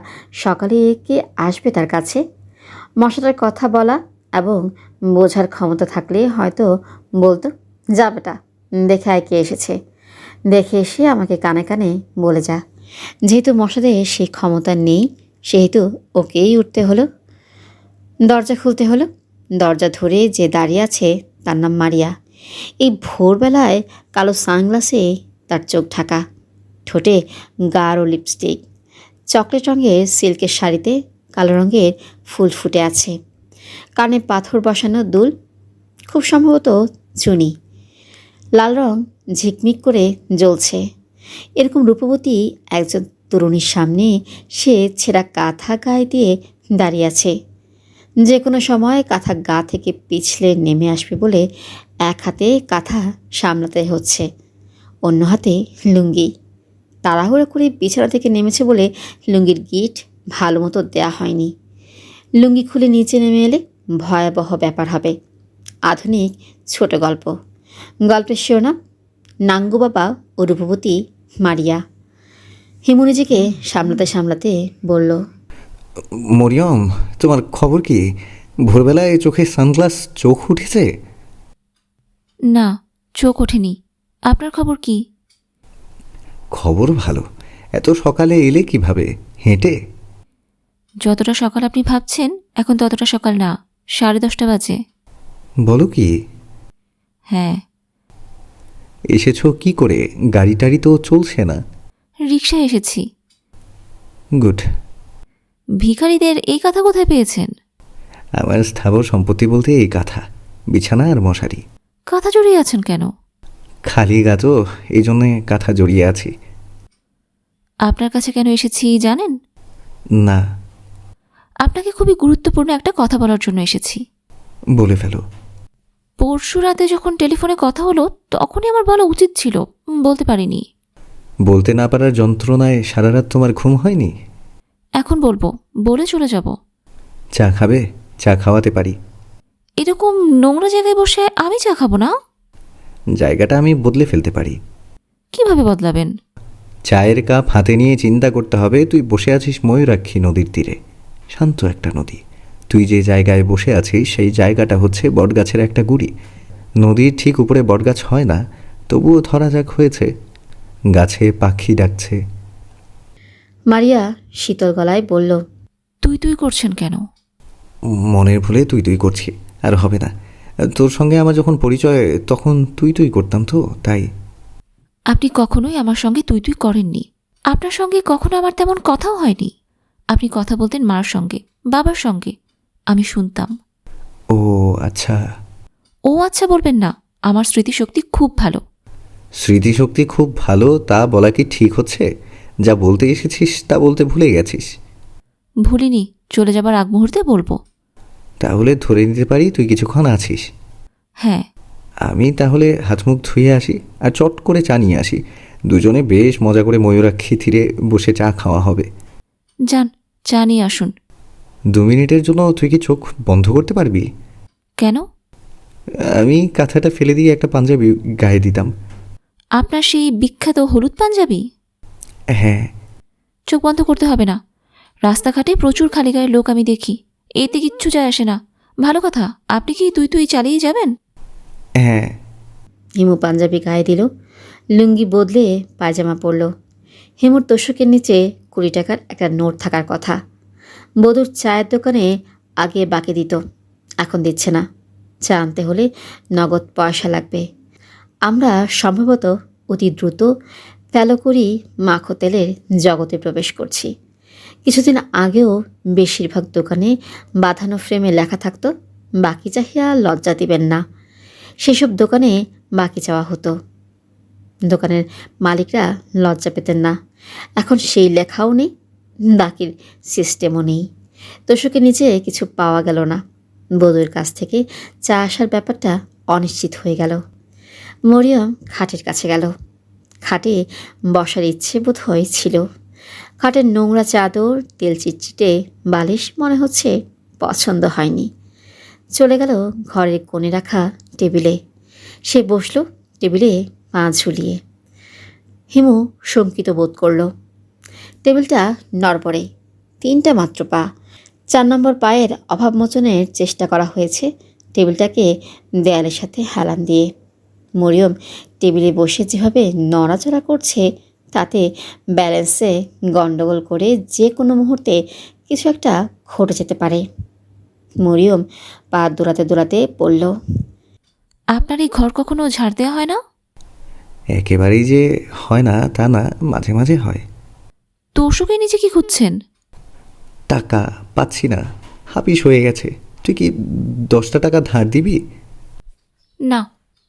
সকালে কে আসবে তার কাছে? মশাটার কথা বলা এবং বোঝার ক্ষমতা থাকলে হয়তো বলতো, যা বেটা, দেখে আয় কে এসেছে, দেখে এসে আমাকে কানে কানে বলে যা। যেহেতু মশাদের সেই ক্ষমতা নেই, সেহেতু ওকেই উঠতে হলো, দরজা খুলতে হলো। দরজা ধরে যে দাঁড়িয়ে আছে তার নাম মারিয়া। এই ভোরবেলায় কালো সানগ্লাসে তার চোখ ঢাকা, ঠোঁটে গাঢ় লিপস্টিক, চকলেট রঙের সিল্কের শাড়িতে কালো রঙের ফুল ফুটে আছে, কানে পাথর বসানো দুল, খুব সম্ভবত চুনি, লাল রং ঝিকমিক করে জ্বলছে। এরকম রূপবতী একজন তরুণীর সামনে সে ছেঁড়া কাঁথা গায়ে দিয়ে দাঁড়িয়ে আছে। যে কোনো সময় কাঁথা গা থেকে পিছলে নেমে আসবে বলে এক হাতে কাঁথা সামলাতে হচ্ছে, অন্য হাতে লুঙ্গি। তাড়াহুড়ো করে বিছানা থেকে নেমেছে বলে লুঙ্গির গিট ভালো মতো দেওয়া হয়নি। লুঙ্গি খুলে নিচে নেমে এলে ভয়াবহ ব্যাপার হবে। আধুনিক ছোট গল্প। গল্পের শিরোনাম নাঙ্গু বাবা ও রূপবতী মারিয়া। হিমু নিজেকে সামলাতে সামলাতে বলল, মরিয়ম, তোমার খবর কি? ভোরবেলায় চোখে সানগ্লাস চোখ উঠেছে? না, চোখ ওঠেনি। আপনার খবর কি? খবর ভালো। এত সকালে এলে কিভাবে? হেঁটে? যতটা সকাল আপনি ভাবছেন এখন ততটা সকাল না, 10:30 বাজে। বলো কি? হ্যাঁ। এসেছো কি করে? গাড়ি টাড়ি তো চলছে না। রিকশায় এসেছি। গুড। ভিখারিদের এই কথা কোথায় পেয়েছেন? আমার স্থাবর সম্পত্তি বলতে এই কাঁথা, বিছানা আর মশারি। কাঁথা জড়িয়ে আছেন কেন? খালি গা তো, এই জন্যে কাঁথা জড়িয়ে আছি। আপনার কাছে কেন এসেছি জানেন? না। আপনাকে খুবই গুরুত্বপূর্ণ একটা কথা বলার জন্য এসেছি। বলে ফেলো। পরশু রাতে যখন টেলিফোনে কথা হলো তখনই আমার বলা উচিত ছিল, বলতে পারিনি। বলতে না পারার যন্ত্রণায় সারা রাত তোমার ঘুম হয়নি? এখন বলবো, বলে চলে যাব। চা খাবে? চা খাওয়াতে পারি। এরকম নোংরা জায়গায় বসে আমি চা খাবো না? জায়গাটা আমি বদলে ফেলতে পারি। কিভাবে বদলাবেন? চায়ের কাপ হাতে নিয়ে চিন্তা করতে হবে তুই বসে আছিস ময়ূরাক্ষী নদীর তীরে, শান্ত একটা নদী। তুই যে জায়গায় বসে আছিস সেই জায়গাটা হচ্ছে বটগাছের একটা গুড়ি। নদীর ঠিক উপরে বটগাছ হয় না, তবুও ধরা যাক হয়েছে। গাছে পাখি ডাকছে। মারিয়া শীতল গলায় বলল, তুই তুই করছেন কেন? মনের ভুলে তুই তুই করছি, আর হবে না। তোর সঙ্গে আমার যখন পরিচয় তখন তুই তুই করতাম তো, তাই। আপনি কখনোই আমার সঙ্গে তুই তুই করেননি। আপনার সঙ্গে কখনো আমার তেমন কথাও হয়নি। আপনি কথা বলতেন মার সঙ্গে, বাবার সঙ্গে, আমি শুনতাম। ও আচ্ছা। ও আচ্ছা বলবেন না, আমার স্মৃতিশক্তি খুব ভালো। স্মৃতিশক্তি খুব ভালো তা বলা কি ঠিক হচ্ছে? যা বলতে এসেছিস তা বলতে ভুলে গেছিস। ভুলিনি, চলে যাবার আগ মুহূর্তে বলবো। তাহলে ধরে নিতে পারি তুই কিছুক্ষণ আছিস। হ্যাঁ। আমি তাহলে হাত মুখ ধুয়ে আসি আর চট করে চা নিয়ে আসি। দুজনে বেশ মজা করে ময়ূরাক্ষী তীরে বসে চা খাওয়া হবে। যান, চা নিয়ে আসুন। 2 মিনিটের জন্য তুই কি চোখ বন্ধ করতে পারবি? কেন? আমি কাঁথাটা ফেলে দিয়ে একটা পাঞ্জাবি গায়ে দিতাম। আপনার সেই বিখ্যাত হলুদ পাঞ্জাবি? হ্যাঁ। চোখ বন্ধ করতে হবে না। রাস্তাঘাটে প্রচুর খালি গায়ের লোক আমি দেখি, এতে কিচ্ছু যায় আসে না। ভালো কথা, আপনি কি তুই তুই চালিয়ে যাবেন? হ্যাঁ। হিমু পাঞ্জাবি গায়ে দিল, লুঙ্গি বদলে পায়জামা পরল। হিমুর তোষকের নিচে 20 টাকার একটা নোট থাকার কথা। বধুর চায়ের দোকানে আগে বাকি দিত, এখন দিচ্ছে না। চা আনতে হলে নগদ পয়সা লাগবে। আমরা সম্ভবত অতি দ্রুত ফেলকরি মাখো তেলের জগতে প্রবেশ করছি। কিছুদিন আগেও বেশিরভাগ দোকানে বাঁধানো ফ্রেমে লেখা থাকতো, বাকি চাহিয়া লজ্জা দিবেন না। সেসব দোকানে বাকি চাওয়া হতো। দোকানের মালিকরা লজ্জা পেতেন না। এখন সেই লেখাও নেই, বাকির সিস্টেমও নেই। তোষকের নিচে কিছু পাওয়া গেল না। বধূর কাছ থেকে চা আসার ব্যাপারটা অনিশ্চিত হয়ে গেল। মরিয়ম খাটের কাছে গেল। খাটে বসার ইচ্ছে বোধ হয়েছিল। খাটের নোংরা চাদর, তেল চিটচিটে বালিশ মনে হচ্ছে পছন্দ হয়নি। চলে গেল ঘরের কোণে রাখা টেবিলে। সে বসল টেবিলে পা ঝুলিয়ে। হিমু শঙ্কিত বোধ করল। টেবিলটা নড়বড়ে, 3টা মাত্র পা। 4 নম্বর পায়ের অভাব মোচনের চেষ্টা করা হয়েছে টেবিলটাকে দেয়ালের সাথে হেলান দিয়ে। মরিয়ম টেবিলে বসে যেভাবে নড়াচড়া করছে তাতে ব্যালেন্সে গণ্ডগোল করে যে কোনো মুহূর্তে কিছু একটা ঘটে যেতে পারে। মরিয়ম পা দোলাতে দোলাতে পড়ল, আপনার এই ঘর কখনো ঝাড় দেওয়া হয় না? একেবারেই যে হয় না তা না, মাঝে মাঝে হয়। তোষকের নিচে কি খুঁজছেন? টাকা পাচ্ছি না, হাপিস হয়ে গেছে। তুই কি 10টা টাকা ধার দিবি? না,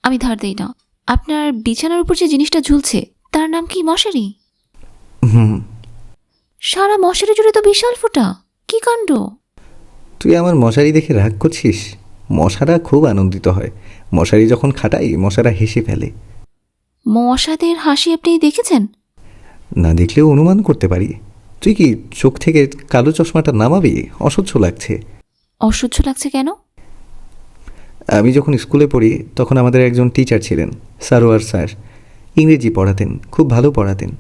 আমি ধার দেই না। আপনার বিছানার উপর যে জিনিসটা ঝুলছে তার নাম কি মশারি? হুম। সারা মশারি জুড়ে তো বিশাল ফোঁটা, কি কাণ্ড! তুই আমার মশারি দেখে রাগ করছিস? মশারা খুব আনন্দিত হয়। মশারি যখন খাটাই মশারা হেসে ফেলে। মশাদের হাসি আপনি দেখেছেন? না দেখলেও অনুমান করতে পারি। তুই কি চোখ থেকে কালো চশমাটা নামাবি? অসহ্য লাগছে। অসহ্য লাগছে কেন? আমি যখন স্কুলে পড়ি তখন আমাদের একজন টিচার ছিলেন, সারোয়ার স্যার। ইংরেজি পড়াতেন, খুব ভালো পড়াতেন।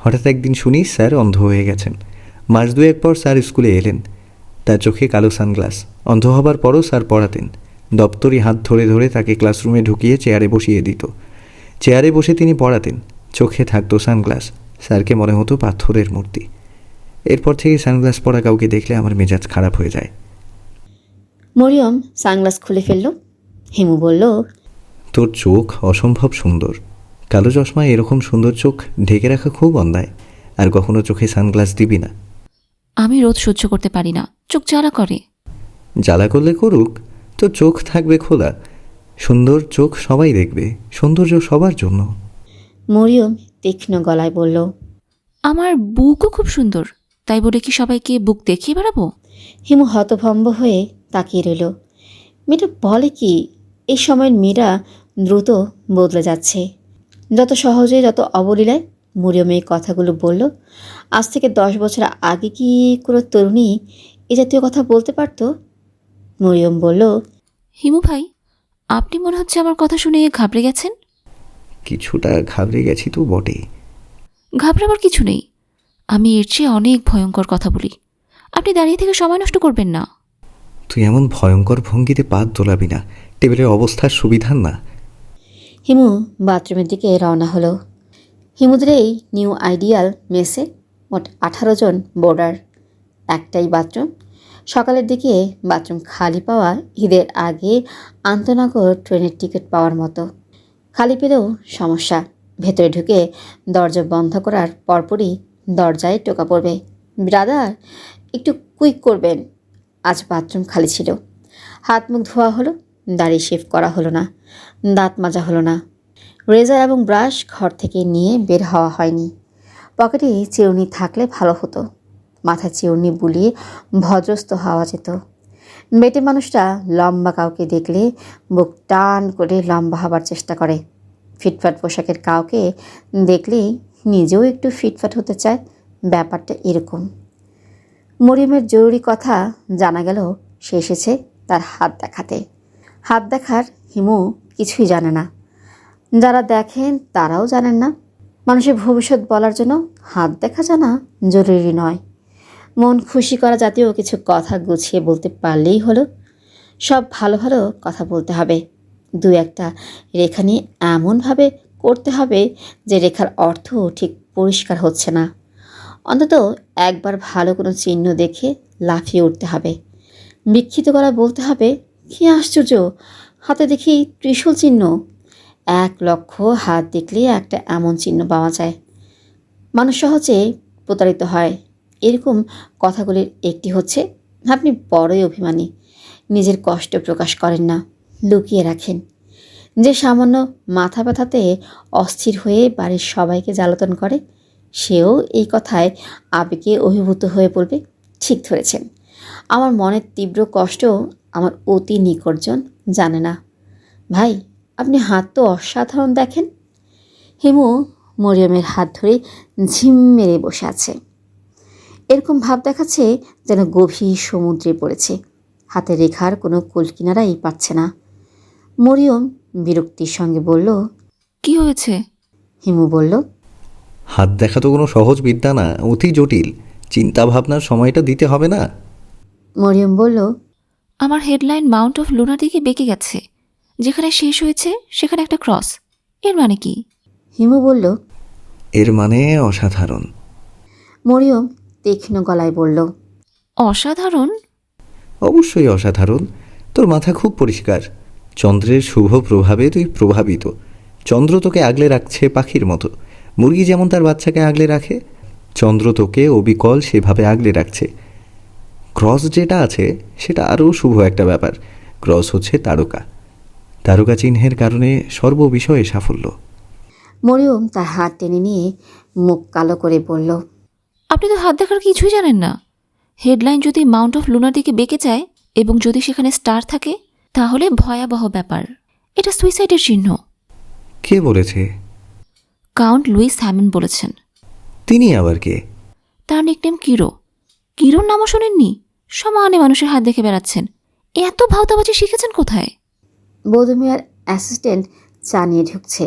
হঠাৎ একদিন শুনি স্যার অন্ধ হয়ে গেছেন। মাস 2 পর স্যার স্কুলে এলেন। তার চোখে কালো সানগ্লাস। অন্ধ হবার পরও স্যার পড়াতেন। দপ্তরি হাত ধরে ধরে তাকে ক্লাসরুমে ঢুকিয়ে চেয়ারে বসিয়ে দিত। চেয়ারে বসে তিনি পড়াতেন, চোখে থাকতো সানগ্লাস। স্যারকে মনে হতো পাথরের মূর্তি। এরপর থেকে সানগ্লাস পরা কাউকে দেখলে আমার মেজাজ খারাপ হয়ে যায়। মরিয়ম সানগ্লাস খুলে ফেলল। হিমু বলল, তোর চোখ অসম্ভব সুন্দর। কালো চশমায় এরকম সুন্দর চোখ ঢেকে রাখা খুব অন্যায়। আর কখনো চোখে সানগ্লাস দিবি না। আমি রোদ সহ্য করতে পারি না, চোখ জ্বালা করে। জ্বালা করলে করুক, তো চোখ থাকবে খোলা। সুন্দর চোখ সবাই দেখবে, সৌন্দর্য সবার জন্য। মরিয়ম তীক্ষ্ণ গলায় বলল। আমার বুকও খুব সুন্দর, তাই বলে কি সবাইকে বুক দেখিয়ে বেড়াবো? হিমু হতভম্ব হয়ে তাকিয়ে রইল। মেয়েটা বলে কি? এই সময়ের মেয়েরা দ্রুত বদলে যাচ্ছে। যত সহজে, যত অবলীলায় মরিয়ম এই কথাগুলো বলল। আজ থেকে 10 বছর আগে কি কোনো তরুণী এ জাতীয় কথা বলতে পারত? মরিয়ম বলল, হিমু ভাই, আপনি মনে হচ্ছে আমার কথা শুনে ঘাবড়ে গেছেন। কিছুটা ঘাবড়ে গেছি তো বটেই। ঘাবড়াবার কিছু নেই, আমি এর চেয়ে অনেক ভয়ঙ্কর কথা বলি। আপনি দাঁড়িয়ে থেকে সময় নষ্ট করবেন না। তুই এমন ভয়ঙ্কর ভঙ্গিতে পা দোলাবি না, টেবিলের অবস্থার সুবিধার না। হিমু বাথরুমের দিকে রওনা হলো। হিমুদের এই নিউ আইডিয়াল মেসে মোট 18 জন বোর্ডার, একটাই বাথরুম। সকালের দিকে বাথরুম খালি পাওয়া ঈদের আগে আন্তনগর ট্রেনের টিকিট পাওয়ার মতো। খালি পেলেও সমস্যা, ভেতরে ঢুকে দরজা বন্ধ করার পরপরই দরজায় টোকা পড়বে, ব্রাদার একটু কুইক করবেন। আজ বাথরুম খালি ছিল। হাত মুখ ধোয়া হলো, দাড়ি শেভ করা হলো না, দাঁত মাজা হলো না, রেজার এবং ব্রাশ ঘর থেকে নিয়ে বের হওয়া হয়নি। পকেটে চিরুনি থাকলে ভালো হতো, মাথায় চিরুনি বুলিয়ে ভদ্রস্থ হওয়া যেত। মেটে মানুষটা লম্বা কাউকে দেখলে বুক টান করে লম্বা হবার চেষ্টা করে। ফিটফাট পোশাকের কাউকে দেখলেই নিজেও একটু ফিটফাট হতে চায়। ব্যাপারটা এরকম। মরিয়মের জরুরি কথা জানা গেল সে এসেছে তার হাত দেখাতে। হাত দেখার হিমু কিছুই জানে না, যারা দেখেন তারাও জানেন না। মানুষের ভবিষ্যৎ বলার জন্য হাত দেখা জানা জরুরি নয়। মন খুশি করা জাতীয় কিছু কথা গুছিয়ে বলতে পারলেই হলো। সব ভালো ভালো কথা বলতে হবে, দু একটা রেখা নিয়ে এমনভাবে করতে হবে যে রেখার অর্থ ঠিক পরিষ্কার হচ্ছে না। অন্তত একবার ভালো কোনো চিহ্ন দেখে লাফিয়ে উঠতে হবে। বিক্ষিপ্ত গলায় বলতে হবে, কী আশ্চর্য, হাতে দেখি ত্রিশূল চিহ্ন। 1 লক্ষ হাত দেখলে একটা এমন চিহ্ন পাওয়া যায়। মানুষ সহজে প্রতারিত হয়। এরকম কথাগুলির একটি হচ্ছে, আপনি বড়ই অভিমানী, নিজের কষ্ট প্রকাশ করেন না, লুকিয়ে রাখেন। যে সামান্য মাথা ব্যথাতে অস্থির হয়ে বাড়ির সবাইকে জ্বালাতন করে, সেও এই কথায় আবেগে অভিভূত হয়ে পড়বে। ঠিক ধরেছেন, আমার মনের তীব্র কষ্ট আমার অতি নিকটজন জানে না। ভাই, আপনি হাত তো অসাধারণ দেখেন। হিমু মরিয়মের হাত ধরে ঝিম মেরে বসে আছে। এরকম ভাব দেখাচ্ছে যেন গভীর সমুদ্রে পড়েছে, হাতের রেখার কোনো কুলকিনারাই পাচ্ছে না। মরিয়ম বিরক্তির সঙ্গে বলল, কি হয়েছে? হিমু বলল, হাত দেখা তো কোনো সহজ বিদ্যা না, অতি জটিল। চিন্তা ভাবনার সময়টা দিতে হবে না। মরিয়ম বলল, আমার হেডলাইন মাউন্ট অফ লুনার দিকে বেঁকে গেছে, যেখানে শেষ হয়েছে সেখানে একটা ক্রস। এর মানে কি? হিমু বলল, এর মানে অসাধারণ। মরিয়ম তীক্ষ্ণ গলায় বলল, অসাধারণ? অবশ্যই অসাধারণ। তোর মাথা খুব পরিষ্কার। চন্দ্রের শুভ প্রভাবে তুই প্রভাবিত। চন্দ্র তোকে আগলে রাখছে পাখির মতো। মুরগি যেমন তার বাচ্চাকে আগলে রাখে, চন্দ্র তোকে অবিকল সেভাবে আগলে রাখছে। ক্রস যেটা আছে সেটা আরও শুভ একটা ব্যাপার। ক্রস হচ্ছে তারকা, তারকা চিহ্নের কারণে সর্ববিষয়ে সাফল্য। মরিয়ম তার হাত টেনে নিয়ে মুখ কালো করে বলল, আপনি তো হাত দেখার কিছুই জানেন না। হেডলাইন যদি মাউন্ট অফ লুনার দিকে বেঁকে যায় এবং যদি সেখানে স্টার থাকে, তাহলে ভয়াবহ ব্যাপার। এটা সুইসাইডের চিহ্ন। কে বলেছে? কাউন্ট লুইস হ্যামন বলেছেন। তিনি আবার কে? তার নিকনেম কিরো। কিরোর নামও শোনেননি? সমানে মানুষের হাত দেখে বেড়াচ্ছেন। এত ভাওতাবাজি শিখেছেন কোথায়? বৌদমিয়ার অ্যাসিস্ট্যান্ট চা নিয়ে ঢুকছে।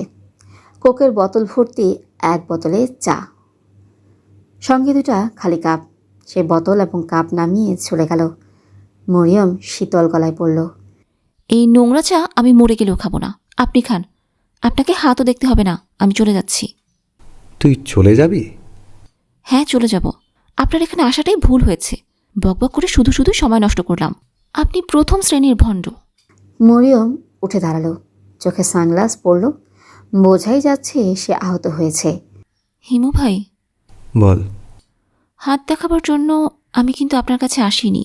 কোকের বোতল ভর্তি 1 বোতলে চা, সঙ্গে 2টা খালি কাপ। সে বোতল এবং কাপ নামিয়ে চলে গেল। মরিয়ম শীতল গলায় বলল, এই নোংরা চা আমি মরে গেলেও খাবো না। আপনি খান, আপনাকে হাতও দেখতে হবে না। আমি চলে যাচ্ছি। তুই চলে যাবি? হ্যাঁ, চলে যাব। আপনার এখানে আসাটাই ভুল হয়েছে। বকবক করে শুধু শুধু সময় নষ্ট করলাম। আপনি প্রথম শ্রেণীর ভণ্ড। মরিয়ম উঠে দাঁড়ালো, চোখে সানগ্লাস পরল। বোঝাই যাচ্ছে সে আহত হয়েছে। হিমু ভাই, বল। হাত দেখাবার জন্য আমি কিন্তু আপনার কাছে আসিনি।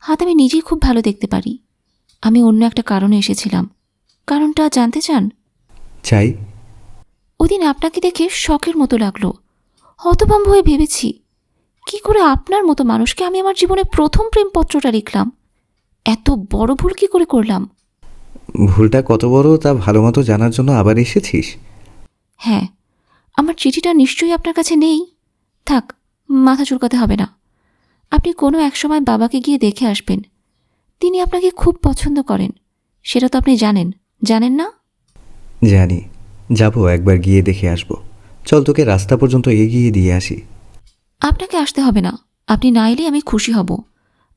হাত আমি নিজেই খুব ভালো দেখতে পারি। আমি অন্য একটা কারণে এসেছিলাম। কারণটা জানতে চান? চাই। ওদিন আপনাকে দেখে শখের মতো লাগলো। হতভম্ব হয়ে ভেবেছি, কি করে আপনার মতো মানুষকে আমি আমার জীবনে প্রথম প্রেমপত্রটা লিখলাম। এত বড় ভুল কি করে করলাম? ভুলটা কত বড় তা ভালো মতো জানার জন্য আবার এসেছিস? হ্যাঁ, আমার চিঠিটা নিশ্চয়ই আপনার কাছে নেই। থাক, মাথা চুলকাতে হবে না। আপনি কোনো এক সময় বাবাকে গিয়ে দেখে আসবেন। তিনি আপনাকে খুব পছন্দ করেন, সেটা তো আপনি জানেন, জানেন না? জানি, যাব, একবার গিয়ে দেখে আসব। চল, তোকে রাস্তা পর্যন্ত এগিয়ে দিয়ে আসি। আপনাকে আসতে হবে না। আপনি না এলে আমি খুশি হব।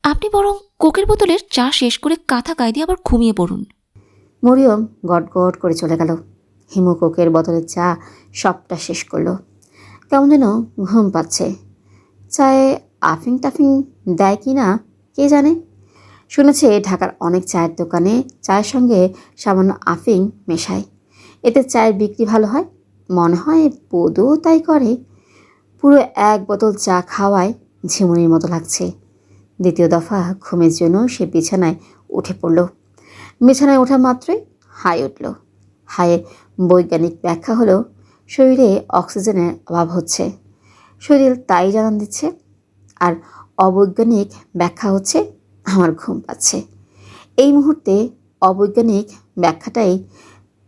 আপনি বরং কোকের বোতলের চা শেষ করে কাঁথা গায়ে দিয়ে আবার ঘুমিয়ে পড়ুন। মরিয়ম গটগট করে চলে গেল। হিমু কোকের বোতলের চা সবটা শেষ করলো। কেমন যেন ঘুম পাচ্ছে। চায়ে আফিং টাফিং দেয় কি না কে জানে। শুনেছে ঢাকার অনেক চায়ের দোকানে চায়ের সঙ্গে সামান্য আফিং মেশায়, এতে চায়ের বিক্রি ভালো হয়। মনে হয় বোধও তাই করে। পুরো এক বোতল চা খাওয়ায় ঝিমুনির মতো লাগছে। দ্বিতীয় দফা ঘুমের জন্য সে বিছানায় উঠে পড়ল। বিছানায় ওঠা মাত্রই হাই উঠল। হায়ের বৈজ্ঞানিক ব্যাখ্যা হলো শরীরে অক্সিজেনের অভাব হচ্ছে, শরীর তাই জানান দিচ্ছে। আর অবৈজ্ঞানিক ব্যাখ্যা হচ্ছে আমার ঘুম পাচ্ছে। এই মুহূর্তে অবৈজ্ঞানিক ব্যাখ্যাটাই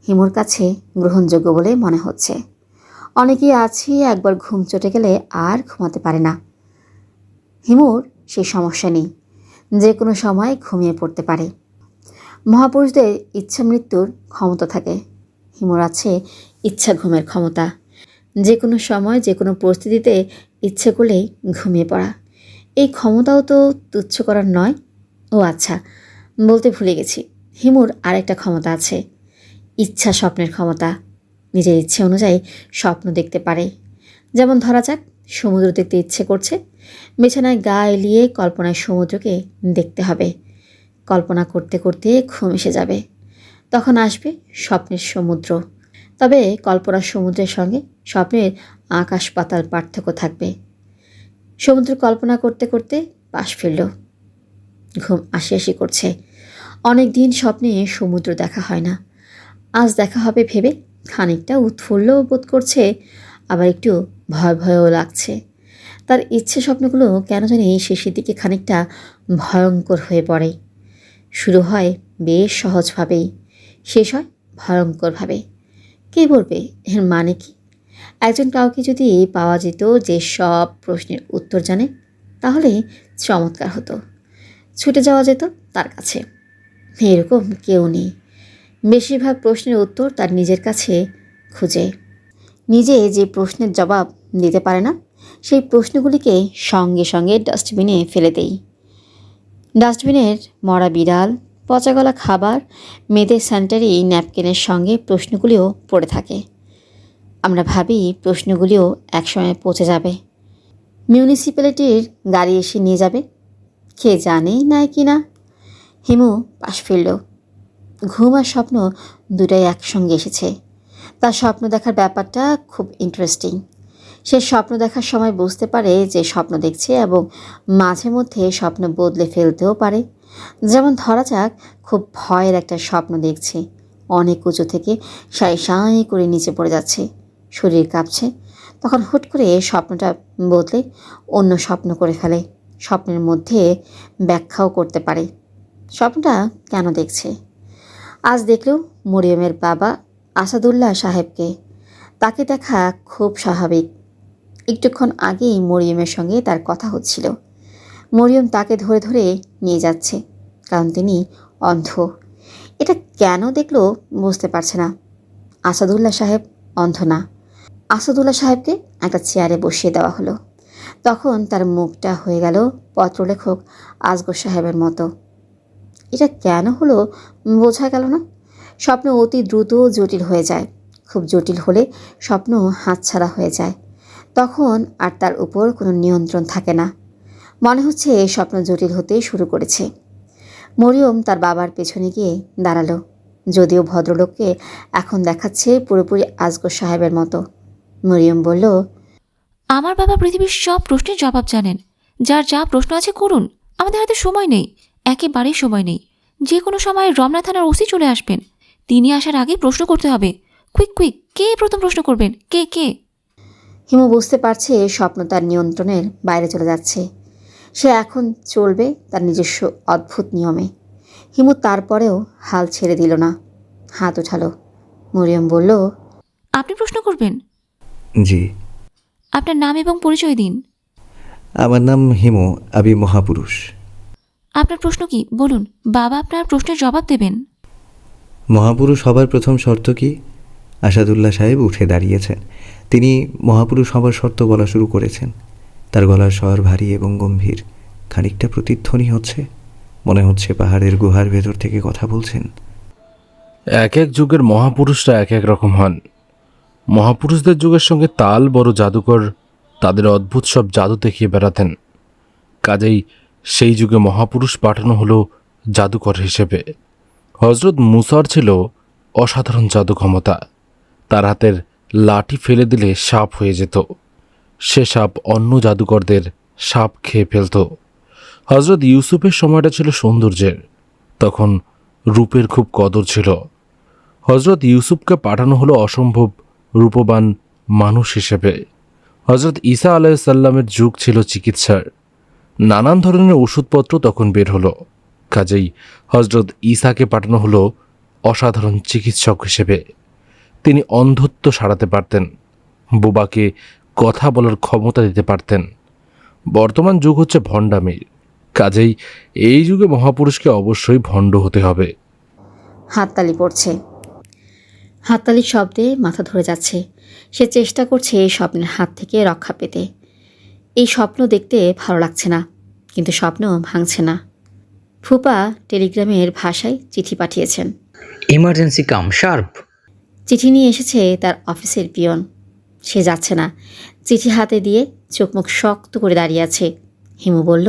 হিমুর কাছে গ্রহণযোগ্য বলে মনে হচ্ছে। অনেকেই আছে একবার ঘুম চটে গেলে আর ঘুমাতে পারে না। হিমুর সেই সমস্যা নেই, যে কোনো সময় ঘুমিয়ে পড়তে পারে। মহাপুরুষদের ইচ্ছা মৃত্যুর ক্ষমতা থাকে, হিমুর আছে ইচ্ছা ঘুমের ক্ষমতা। যে কোনো সময় যে কোনো পরিস্থিতিতে ইচ্ছে করলেই ঘুমিয়ে পড়া। এই ক্ষমতাও তো তুচ্ছ করার নয়। ও আচ্ছা, বলতে ভুলে গেছি, হিমুর আরেকটা ক্ষমতা আছে, ইচ্ছা স্বপ্নের ক্ষমতা। নিজের ইচ্ছে অনুযায়ী স্বপ্ন দেখতে পারে। যেমন ধরা যাক সমুদ্র দেখতে ইচ্ছে করছে, বিছানায় গা এলিয়ে কল্পনায় সমুদ্রকে দেখতে হবে। কল্পনা করতে করতে ঘুম এসে যাবে। তখন আসবে স্বপ্নের সমুদ্র। তবে কল্পনার সমুদ্রের সঙ্গে স্বপ্নের আকাশ পাতাল পার্থক্য থাকবে। সমুদ্র কল্পনা করতে করতে পাশ ফিরল। ঘুম আসি আসি করছে। অনেক দিন স্বপ্নে সমুদ্র দেখা হয় না। আজ দেখা হবে ভেবে খানিকটা উৎফুল্ল বোধ করছে, আবার একটু ভয় ভয়ও লাগছে। তার ইচ্ছে স্বপ্নগুলো কেন জানি শেষের দিকে খানিকটা ভয়ঙ্কর হয়ে পড়ে। শুরু হয় বেশ সহজভাবেই, শেষ হয় ভয়ঙ্করভাবে। কে বলবে এর মানে কি? একজন কাউকে যদি পাওয়া যেত যে সব প্রশ্নের উত্তর জানে, তাহলে চমৎকার হতো। ছুটে যাওয়া যেত তার কাছে। এরকম কেউ নেই। বেশিরভাগ প্রশ্নের উত্তর তার নিজের কাছে খুঁজে। নিজে যে প্রশ্নের জবাব দিতে পারে না, সেই প্রশ্নগুলিকে সঙ্গে সঙ্গে ডাস্টবিনে ফেলে দেই। ডাস্টবিনের মরা বিড়াল, পচাগলা খাবার, মেয়েদের স্যানিটারি ন্যাপকিনের সঙ্গে প্রশ্নগুলিও পড়ে থাকে। আমরা ভাবি প্রশ্নগুলিও একসময় পৌঁছে যাবে, মিউনিসিপ্যালিটির গাড়ি এসে নিয়ে যাবে। কে জানে নাই কি না। হিমু পাশ ফিরল। ঘুম আর স্বপ্ন দুটাই একসঙ্গে এসেছে। তার স্বপ্ন দেখার ব্যাপারটা খুব ইন্টারেস্টিং। সে স্বপ্ন দেখার সময় বুঝতে পারে যে স্বপ্ন দেখছে, এবং মাঝে মধ্যে স্বপ্ন বদলে ফেলতেও পারে। যেমন ধরা যাক খুব ভয়ের একটা স্বপ্ন দেখছে, অনেক উঁচু থেকে সাঁই সাঁই করে নিচে পড়ে যাচ্ছে, শরীর কাঁপছে। তখন হুট করে স্বপ্নটা বদলে অন্য স্বপ্ন করে ফেলে। স্বপ্নের মধ্যে ব্যাখ্যাও করতে পারে স্বপ্নটা কেন দেখছে। আজ দেখলেও মরিয়মের বাবা আসাদুল্লাহ সাহেবকে। তাকে দেখা খুব স্বাভাবিক। একটুক্ষণ আগেই মরিয়মের সঙ্গে তার কথা হচ্ছিল। মরিয়ম তাকে ধরে ধরে নিয়ে যাচ্ছে, কারণ তিনি অন্ধ। এটা কেন দেখলো বুঝতে পারছে না। আসাদুল্লাহ সাহেব অন্ধ না। আসাদুল্লাহ সাহেবকে একটা চেয়ারে বসিয়ে দেওয়া হলো। তখন তার মুখটা হয়ে গেল পত্রলেখক আসগর সাহেবের মতো। এটা কেন হলো বোঝা গেল না। স্বপ্ন অতি দ্রুত জটিল হয়ে যায়। খুব জটিল হলে স্বপ্ন হাতছাড়া হয়ে যায়। তখন আর তার উপর কোনো নিয়ন্ত্রণ থাকে না। মনে হচ্ছে স্বপ্ন জটিল হতে শুরু করেছে। মরিয়ম তার বাবার পেছনে গিয়ে দাঁড়ালো। যদিও ভদ্রলোককে এখন দেখাচ্ছে পুরোপুরি আসগর সাহেবের মতো। মরিয়ম বলল, আমার বাবা পৃথিবীর সব প্রশ্নের জবাব জানেন, যার যা প্রশ্ন আছে করুন, আমাদের হাতে সময় নেই, একেবারেই সময় নেই। যে কোনো সময় রমনা থানার ওসি চলে আসবেন, তিনি আসার আগে প্রশ্ন করতে হবে। কুইক কুইক, কে প্রথম প্রশ্ন করবেন? কে? হিমু বুঝতে পারছে স্বপ্ন তার নিয়ন্ত্রণের বাইরে চলে যাচ্ছে। সে এখন চলবে তার নিজস্ব অদ্ভুত নিয়মে। হিমু তারপরেও হাল ছেড়ে দিল না, হাত উঠালো। মরিয়ম বলল, আপনি প্রশ্ন করবেন? জি। আপনার নাম এবং পরিচয় দিন। আমার নাম হিমু, আমি মহাপুরুষ। আপনার প্রশ্ন কি বলুন, বাবা আপনার প্রশ্নের জবাব দেবেন। মহাপুরুষ হবার প্রথম শর্ত কি? আসাদুল্লাহ সাহেব উঠে দাঁড়িয়েছেন। তিনি মহাপুরুষ হবার শর্ত বলা শুরু করেছেন। তার গলার স্বর ভারী এবং গম্ভীর, খানিকটা প্রতিধ্বনি হচ্ছে। মনে হচ্ছে পাহাড়ের গুহার ভেতর থেকে কথা বলছেন। এক এক যুগের মহাপুরুষরা এক এক রকম হন। মহাপুরুষদের যুগের সঙ্গে তাল বড় জাদুকর তাদের অদ্ভুত সব জাদু দেখিয়ে বেড়াতেন। কাজেই সেই যুগে মহাপুরুষ পাঠানো হলো জাদুকর হিসেবে। হজরত মুসার ছিল অসাধারণ জাদু ক্ষমতা। তার হাতের লাঠি ফেলে দিলে সাপ হয়ে যেত। সে সাপ অন্য জাদুকরদের সাপ খেয়ে ফেলত। হজরত ইউসুফের সময়টা ছিল সৌন্দর্যের, তখন রূপের খুব কদর ছিল। হজরত ইউসুফকে পাঠানো হলো অসম্ভব রূপবান মানুষ হিসেবে। হজরত ঈসা আলাইসাল্লামের যুগ ছিল চিকিৎসার, নানান ধরনের ওষুধপত্র তখন বের হলো। কাজেই হজরত ঈসাকে পাঠানো হলো অসাধারণ চিকিৎসক হিসেবে। তিনি অন্ধত্ব সারাতে পারতেন, বোবাকে কথা বলার ক্ষমতা দিতে পারতেন। বর্তমান যুগ হচ্ছে ভণ্ডামির, কাজেই এই যুগে মহাপুরুষকে অবশ্যই ভণ্ড হতে হবে। হাততালি পড়ছে। হাততালির শব্দে মাথা ধরে যাচ্ছে। সে চেষ্টা করছে এই স্বপ্নের হাত থেকে রক্ষা পেতে। এই স্বপ্ন দেখতে ভালো লাগছে না, কিন্তু স্বপ্ন ভাঙছে না। ফুপা টেলিগ্রামের ভাষায় চিঠি পাঠিয়েছেন। ইমার্জেন্সি কাম শার্প। চিঠি নিয়ে এসেছে তার অফিসের পিয়ন। সে যাচ্ছে না, চিঠি হাতে দিয়ে চোখ মুখ শক্ত করে দাঁড়িয়ে আছে। হিমু বলল,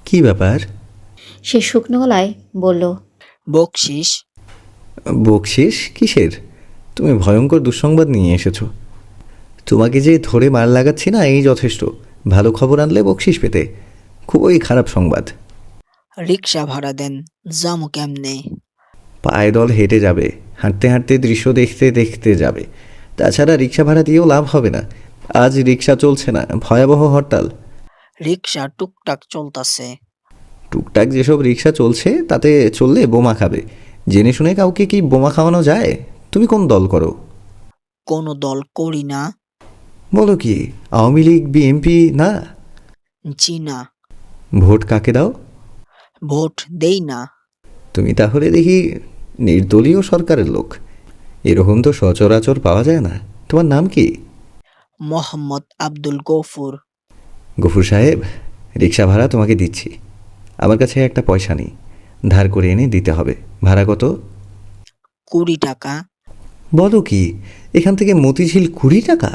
কি ব্যাপার? সে শুকনো গলায় বলল, বকশিস। বকশিস কিসের? তুমি ভয়ঙ্কর দুঃসংবাদ নিয়ে এসেছো। তোমাকে যে ধরে মার লাগাচ্ছি না, এই যথেষ্ট। ভালো খবর আনলে বকশিস পেতে। খুবই খারাপ সংবাদ। রিক্সা ভাড়া দেন, যামু কেমনে? পায়দল হেঁটে যাবে, হাঁটতে হাঁটতে দৃশ্য দেখতে দেখতে যাবে। তাছাড়া রিক্সা ভাড়া দিয়েও লাভ হবে না। আজ রিক্সা চলছে না, ভয়াবহ হরতাল। রিক্সা টুকটাক চলতাছে। টুকটাক যেসব রিক্সা চলছে তাতে চললে বোমা খাবে। জেনে শুনে কাউকে কি বোমা খাওয়ানো যায়? তুমি কোন দল করো? কোনো দল করি না। বলো কি, আওয়ামী লীগ বিএনপি না? জি না। ভোট কাকে দাও? ভোট দেই না। তুমি তাহলে দেখি নির্দলীয় সরকারের লোক। এরকম তো সচরাচর পাওয়া যায় না। তোমার নাম কি? মোহাম্মদ আব্দুল গফুর। গফুর সাহেব, রিক্সা ভাড়া তোমাকে দিচ্ছি। আমার কাছে একটা পয়সা নেই, ধার করে এনে দিতে হবে। ভাড়া কত? 20 টাকা। বলো কি, এখান থেকে মতিঝিল 20 টাকা?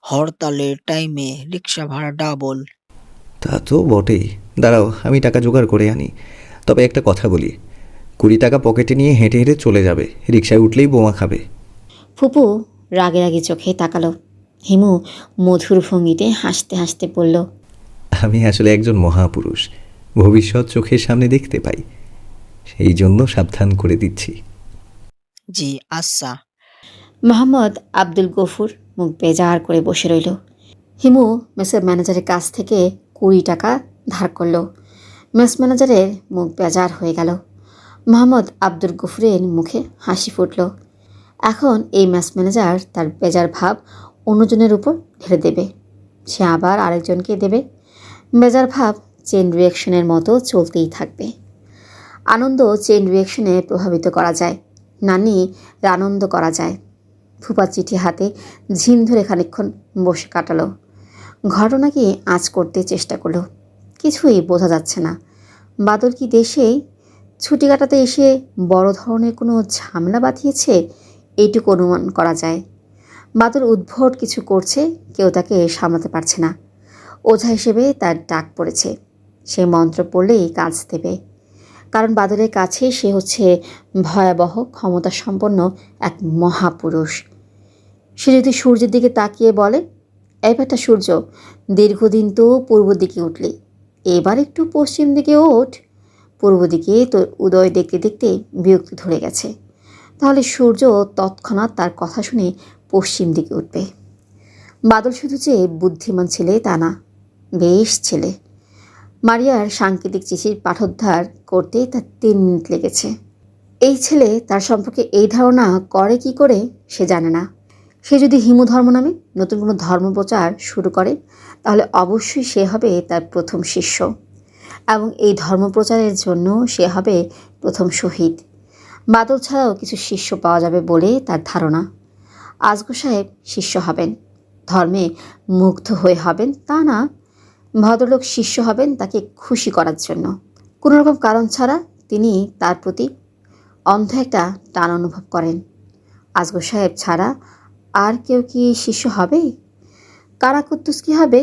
হরতালের টাইমে রিক্সা ভাড়া ডাবল। তা তো বটেই। দাঁড়াও, আমি টাকা জোগাড় করে আনি। তবে একটা কথা বলি, 20 টাকা পকেটে নিয়ে হেঁটে হেঁটে চলে যাবে। রিক্সায় উঠলেই বোমা খাবে। ফুপু রাগে রাগে চোখে তাকালো। হিমু মধুর ভঙ্গিতে হাসতে হাসতে বলল, আমি আসলে একজন মহাপুরুষ, ভবিষ্যৎ চোখের সামনে দেখতে পাই, সেই জন্য সাবধান করে দিচ্ছি। জি আচ্ছা। মোহাম্মদ আব্দুল গফুর মুখ বেজার করে বসে রইল। হিমু মেসের ম্যানেজারের কাছ থেকে 20 টাকা ধার করল। মেস ম্যানেজারের মুখ বেজার হয়ে গেল। মোহাম্মদ আব্দুল গফুরের মুখে হাসি ফুটল। এখন এই মেস ম্যানেজার তার বেজার ভাব অন্যজনের উপর ঢেলে দেবে। সে আবার আরেকজনকে দেবে। বেজার ভাব চেন রিয়াকশনের মতো চলতেই থাকবে। আনন্দ চেন রিয়াকশনে প্রভাবিত করা যায়, নানি আনন্দ করা যায়। ফুপা চিঠি হাতে ঝিম ধরে খানিকক্ষণ বসে কাটালো। ঘটনাকে আঁচ করতে চেষ্টা করলো, কিছুই বোঝা যাচ্ছে না। বাদল কি দেশেই ছুটি কাটাতে এসে বড় ধরনের কোনো ঝামেলা বাঁধিয়েছে, এইটুকু অনুমান করা যায়। বাদল উদ্ভট কিছু করছে, কেউ তাকে সামলাতে পারছে না। ওঝা হিসেবে তার ডাক পড়েছে। সে মন্ত্র পড়লেই কাজ দেবে, কারণ বাদলের কাছে সে হচ্ছে ভয়াবহ ক্ষমতা সম্পন্ন এক মহাপুরুষ। সে যদি সূর্যের দিকে তাকিয়ে বলে এই ব্যাটা সূর্য, দীর্ঘদিন তো পূর্ব দিকে উঠলি, এবার একটু পশ্চিম দিকে ওঠ। পূর্ব দিকে তোর উদয় দেখতে দেখতে বিরক্তি ধরে গেছে। তাহলে সূর্য তৎক্ষণাৎ তার কথা শুনে পশ্চিম দিকে উঠবে। বাদল শুধু যে বুদ্ধিমান ছেলে তা না, বেশ ছেলে। মারিয়ার সাংকেতিক চিঠির পাঠোদ্ধার করতে তার 3 মিনিট লেগেছে। এই ছেলে তার সম্পর্কে এই ধারণা করে কি করে সে জানে না। সে যদি হিমু ধর্ম নামে নতুন কোনো ধর্ম প্রচার শুরু করে, তাহলে অবশ্যই সে হবে তার প্রথম শিষ্য, এবং এই ধর্ম প্রচারের জন্য সে হবে প্রথম শহীদ। বাদল ছাড়াও কিছু শিষ্য পাওয়া যাবে বলে তার ধারণা। আজগর সাহেব শিষ্য হবেন, ধর্মে মুগ্ধ হয়ে হবেন তা না, ভদ্রলোক শিষ্য হবেন তাকে খুশি করার জন্য। কোনো রকম কারণ ছাড়া তিনি তার প্রতি অন্ধ একটা টান অনুভব করেন। আজগর সাহেব ছাড়া আর কেউ কি শিষ্য হবে? কারা কুদ্দুস কি হবে?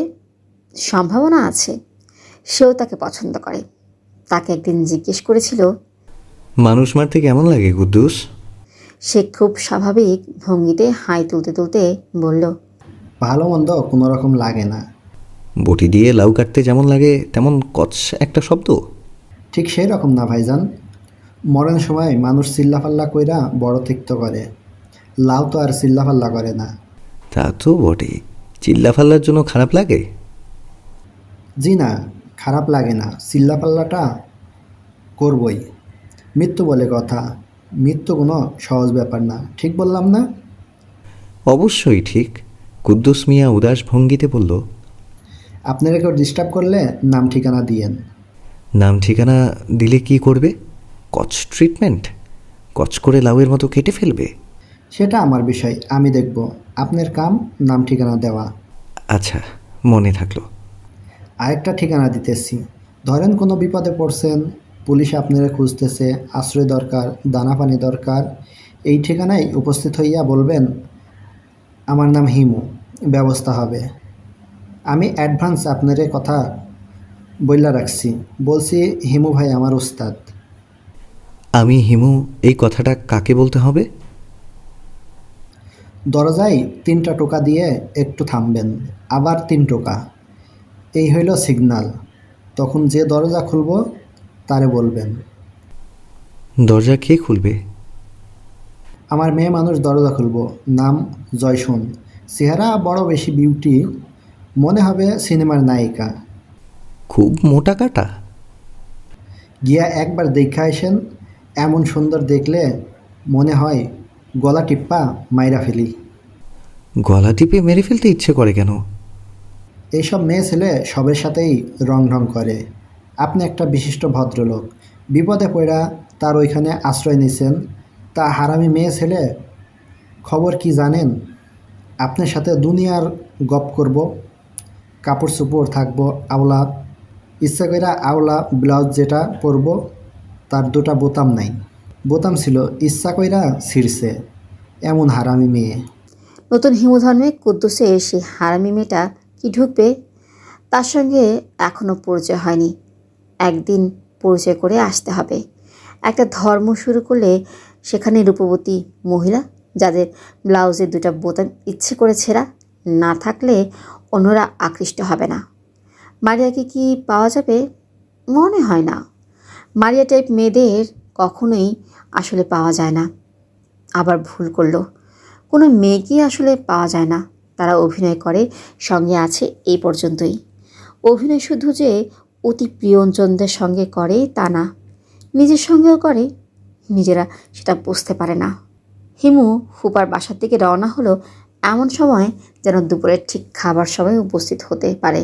সম্ভাবনা আছে। সেও তাকে পছন্দ করে। তাকে একদিন জিজ্ঞেস করেছিল, মানুষ মারতে কেমন লাগে কুদ্দুস? সে খুব স্বাভাবিক ভঙ্গিতে হাই তুলতে তুলতে বলল, ভালো মন্দ কোনো রকম লাগে না। বটি দিয়ে লাউ কাটতে যেমন লাগে তেমন কচ একটা শব্দ? ঠিক সেই রকম না ভাইজান। মরণের সময় মানুষ চিল্লাফাল্লা কইরা বড় তিক্ত করে, লাউ তো আর চিল্লাফাল্লা করে না। তা তো বটে, চিল্লাফাল্লার জন্য খারাপ লাগে? জি না, খারাপ লাগে না, চিল্লাফাল্লাটা করবই। মৃত্যু বলে কথা, মৃত্যু কোনো সহজ ব্যাপার না, ঠিক বললাম না? অবশ্যই ঠিক। কুদ্দুস মিয়া উদাস ভঙ্গিতে বলল, আপনারা কেউ ডিস্টার্ব করলে নাম ঠিকানা দিয়েন। নাম ঠিকানা দিলে কি করবে? কচ ট্রিটমেন্ট? কচ করে লাউয়ের মতো কেটে ফেলবে? সেটা আমার বিষয়, আমি দেখব। আপনার কাম নাম ঠিকানা দেওয়া। আচ্ছা, মনে থাকলো। আরেকটা ঠিকানা দিতেছি। ধরেন কোনো বিপদে পড়ছেন, পুলিশ আপনারা খুঁজতেছে, আশ্রয় দরকার, দানা পানি দরকার, এই ঠিকানায় উপস্থিত হইয়া বলবেন আমার নাম হিমু, ব্যবস্থা হবে। আমি অ্যাডভান্স আপনারে কথা বইলা রাখছি, বলছি হিমু ভাই আমার উস্তাদ। আমি হিমু, এই কথাটা কাকে বলতে হবে? দরজায় 3টা টোকা দিয়ে একটু থামবেন, আবার 3 টোকা, এই হইল সিগনাল। তখন যে দরজা খুলব তারে বলবেন। দরজা কে খুলবে? আমার মেয়ে মানুষ দরজা খুলব, নাম জয়সুন, চেহারা বড় বেশি বিউটি, মনে হবে সিনেমার নায়িকা। খুব মোটা কাটা? গিয়া একবার দেখা আসেন, এমন সুন্দর দেখলে মনে হয় গলা টিপ্পা মাইরা ফেলি। গলা টিপে মেরে ফেলতে ইচ্ছে করে কেন? এইসব মেয়ে ছেলে সবের সাথেই রং ঢং করে। আপনি একটা বিশিষ্ট ভদ্রলোক, বিপদে পড়া তার ওইখানে আশ্রয় নিছেন, তা হারামি মেয়ে ছেলে খবর কি জানেন? আপনার সাথে দুনিয়ার গপ করব, কাপড় চোপড় থাকবো আওলা, ইচ্ছা কইরা আওলা ব্লাউজ যেটা পরব তার 2টা বোতাম নাই, বোতাম ছিল ইচ্ছা কইরা ছিঁড়ছে, এমন হারামি মেয়ে। নতুন হিমু ধর্মে কুদ্দুসে সেই হারামি মেয়েটা কি ঢুকবে? তার সঙ্গে এখনও পরিচয় হয়নি। একদিন পরিচয় করে আসতে হবে। একটা ধর্ম শুরু করলে সেখানে রূপবতী মহিলা যাদের ব্লাউজের 2টা বোতাম ইচ্ছে করে ছেঁড়া না থাকলে অন্যরা আকৃষ্ট হবে না। মারিয়াকে কি পাওয়া যাবে? মনে হয় না। মারিয়া টাইপ মেয়েদের কখনোই আসলে পাওয়া যায় না। আবার ভুল করলো, কোনো মেয়েকেই আসলে পাওয়া যায় না। তারা অভিনয় করে, সঙ্গে আছে এই পর্যন্তই। অভিনয় শুধু যে অতি প্রিয়জনদের সঙ্গে করে তা না, নিজের সঙ্গেও করে, নিজেরা সেটা বুঝতে পারে না। হিমু ফুপার বাসার দিকে রওনা হলো এমন সময় যেন দুপুরের ঠিক খাবার সময় উপস্থিত হতে পারে।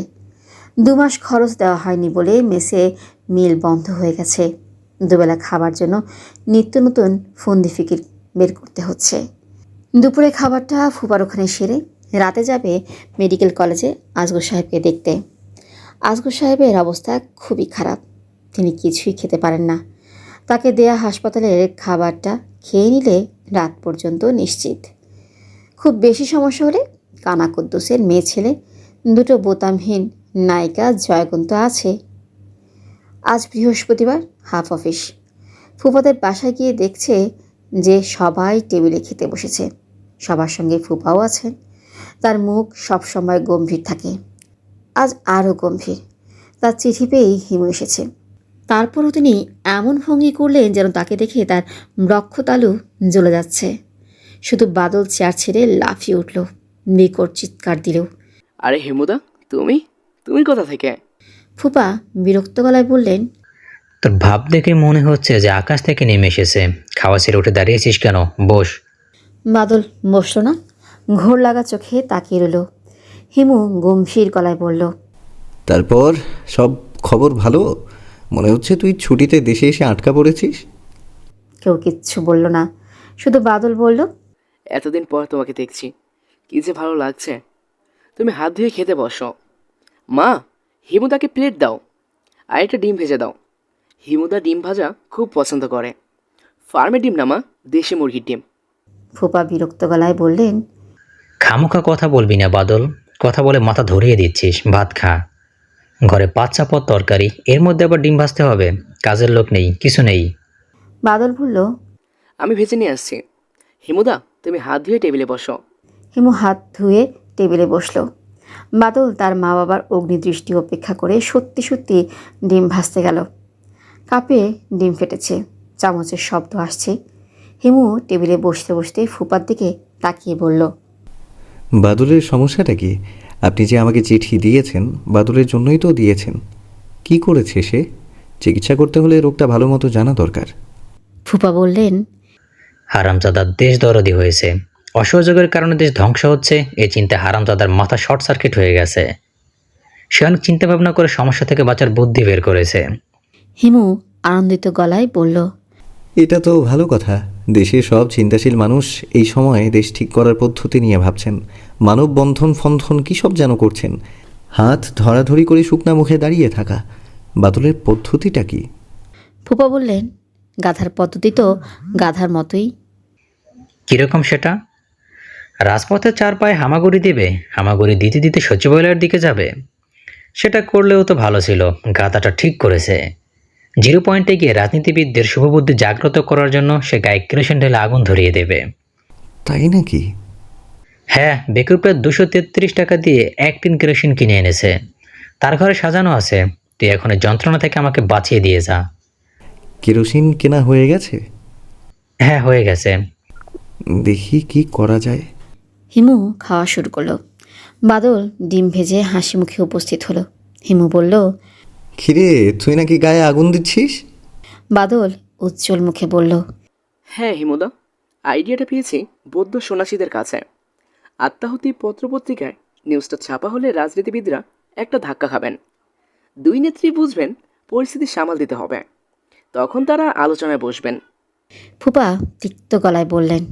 2 মাস খরচ দেওয়া হয়নি বলে মেসে মিল বন্ধ হয়ে গেছে। দুবেলা খাবার জন্য নিত্য নতুন ফন্দি ফিকির বের করতে হচ্ছে। দুপুরে খাবারটা ফুপার ওখানে সেরে রাতে যাবে মেডিকেল কলেজে আজগর সাহেবকে দেখতে। আজগর সাহেবের অবস্থা খুবই খারাপ, তিনি কিছুই খেতে পারেন না। তাকে দেয়া হাসপাতালের খাবারটা খেয়ে নিলে রাত পর্যন্ত নিশ্চিত। খুব বেশি সমস্যা হলে কানা কুদ্দুসের মেয়ে ছেলে 2টো বোতামহীন নায়িকা জয়গন্ত আছে। আজ বৃহস্পতিবার, হাফ অফিস। ফুপাদের বাসায় গিয়ে দেখছে যে সবাই টেবিলে খেতে বসেছে, সবার সঙ্গে ফুপাও আছেন। তার মুখ সবসময় গম্ভীর থাকে, আজ আরও গম্ভীর। তার চিঠি পেয়েই হিমু এসেছে। তারপরও তিনি এমন ভঙ্গি করলেন যেন তাকে দেখে তার বক্ষতালু জ্বলে যাচ্ছে। শুধু বাদল চেয়ার ছেড়ে লাফিয়ে উঠল, বিকট চিৎকার দিল। আরে হিমুদা, তুমি তুমি কোথা থেকে? ফুপা বিরক্ত গলায় বললেন, তোর ভাব দেখে মনে হচ্ছে যে আকাশ থেকে নেমে এসেছে। খাওয়া ছেড়ে উঠে দাঁড়িয়েছিস কেন? বস। বাদল বসল না, ঘোর লাগা চোখে তাকিয়ে রইল। হিমু গম্ভীর গলায় বলল, তারপর সব খবর ভালো? মনে হচ্ছে তুই ছুটিতে দেশে এসে আটকা পড়েছিস। কেউ কিচ্ছু বলল না, শুধু বাদল বলল, এতদিন পর তোমাকে দেখছি, কি যে ভালো লাগছে। তুমি হাত ধুয়ে খেতে বসো। মা, হিমুদাকে প্লেট দাও, আর একটা ডিম ভেজে দাও। হিমুদা ডিম ভাজা খুব পছন্দ করে। ফার্মের ডিম না মা, দেশি মুরগির ডিম। ফুপা বিরক্ত গলায় বললেন, খামোখা কথা বলবি না বাদল, কথা বলে মাথা ধরিয়ে দিচ্ছিস। ভাত খা, ঘরে 5 পদ তরকারি, এর মধ্যে আবার ডিম ভাজতে হবে? কাজের লোক নেই, কিছু নেই। বাদল বলল, আমি ভেজে নিয়ে আসছি। হিমুদা, তুমি হাত ধুয়ে টেবিলে বসো। হিমু হাত ধুয়ে টেবিলে বসল। বাদল তার মা বাবার অগ্নিদৃষ্টি উপেক্ষা করে সত্যি সত্যি ডিম ভাজতে গেল। কাপে ডিম ফেটেছে, চামচের শব্দ আসছে। হিমু টেবিলে বসতে বসতে ফুপার দিকে তাকিয়ে বলল, বাদলের সমস্যাটা কি? আপনি যে আমাকে চিঠি দিয়েছেন, বাদলের জন্যই তো দিয়েছেন। কি করেছে সে? চিকিৎসা করতে হলে রোগটা ভালো মতো জানা দরকার। ফুপা বললেন, হারামজাদার দেশ দরদি হয়েছে। অসহযোগের কারণে দেশ ধ্বংস হচ্ছে, এই চিন্তায় হারামজাদার মাথা শর্ট সার্কিট হয়ে গেছে। সে অনেক চিন্তা ভাবনা করে সমস্যা থেকে বাঁচার বুদ্ধি বের করেছে। হিমু আনন্দিত গলায় বলল, এটা তো ভালো কথা। দেশের সব চিন্তাশীল মানুষ এই সময়ে দেশ ঠিক করার পদ্ধতি নিয়ে ভাবছেন। মানববন্ধন ফন্ধন কী সব যেন করছেন। হাত ধরাধরি করে শুকনা মুখে দাঁড়িয়ে থাকা। বাদলের পদ্ধতিটা কি? ফুপা বললেন, গাধার পদ্ধতি তো গাধার মতোই। কিরকম সেটা? রাজপথে 4 পায়ে হামাগুড়ি দেবে, হামাগুড়ি দিতে দিতে সচিবালয়ের দিকে যাবে। সেটা করলেও তো ভালো ছিল। গাধাটা ঠিক করেছে। 0 পয়েন্টে গিয়ে রাজনীতিবিদদের শুভবুদ্ধি জাগ্রত করার জন্য সে গায়ে কেরোসিন ঢেলে আগুন ধরিয়ে দেবে। তাই নাকি? হ্যাঁ, বেকুর প্রায় 233 টাকা দিয়ে 1 টিন কেরোসিন কিনে এনেছে। তার ঘরে সাজানো আছে। তুই এখন এই যন্ত্রণা থেকে আমাকে বাঁচিয়ে দিয়ে যা। কেরোসিন কেনা হয়ে গেছে? হ্যাঁ, হয়ে গেছে। দেখি কি করা যায়। হিমু খাওয়া শুরু করলো। বাদল ডিম ভেজে হাসি মুখে উপস্থিত হলো। হিমু বলল, খিরে, তুই নাকি গায়ে আগুন দিচ্ছিস? বাদল উজ্জ্বল মুখে বলল, হ্যাঁ হিমুদা, আইডিয়াটা পেয়েছি বৌদ্ধ সন্ন্যাসীদের কাছে। আত্মাহুতি পত্রপত্রিকায় নিউজটা ছাপা হলে রাজনীতিবিদরা একটা ধাক্কা খাবেন। 2 নেত্রী বুঝবেন পরিস্থিতি সামাল দিতে হবে। তখন তারা আলোচনায় বসবেন। ফুপা তিক্ত গলায় বললেন,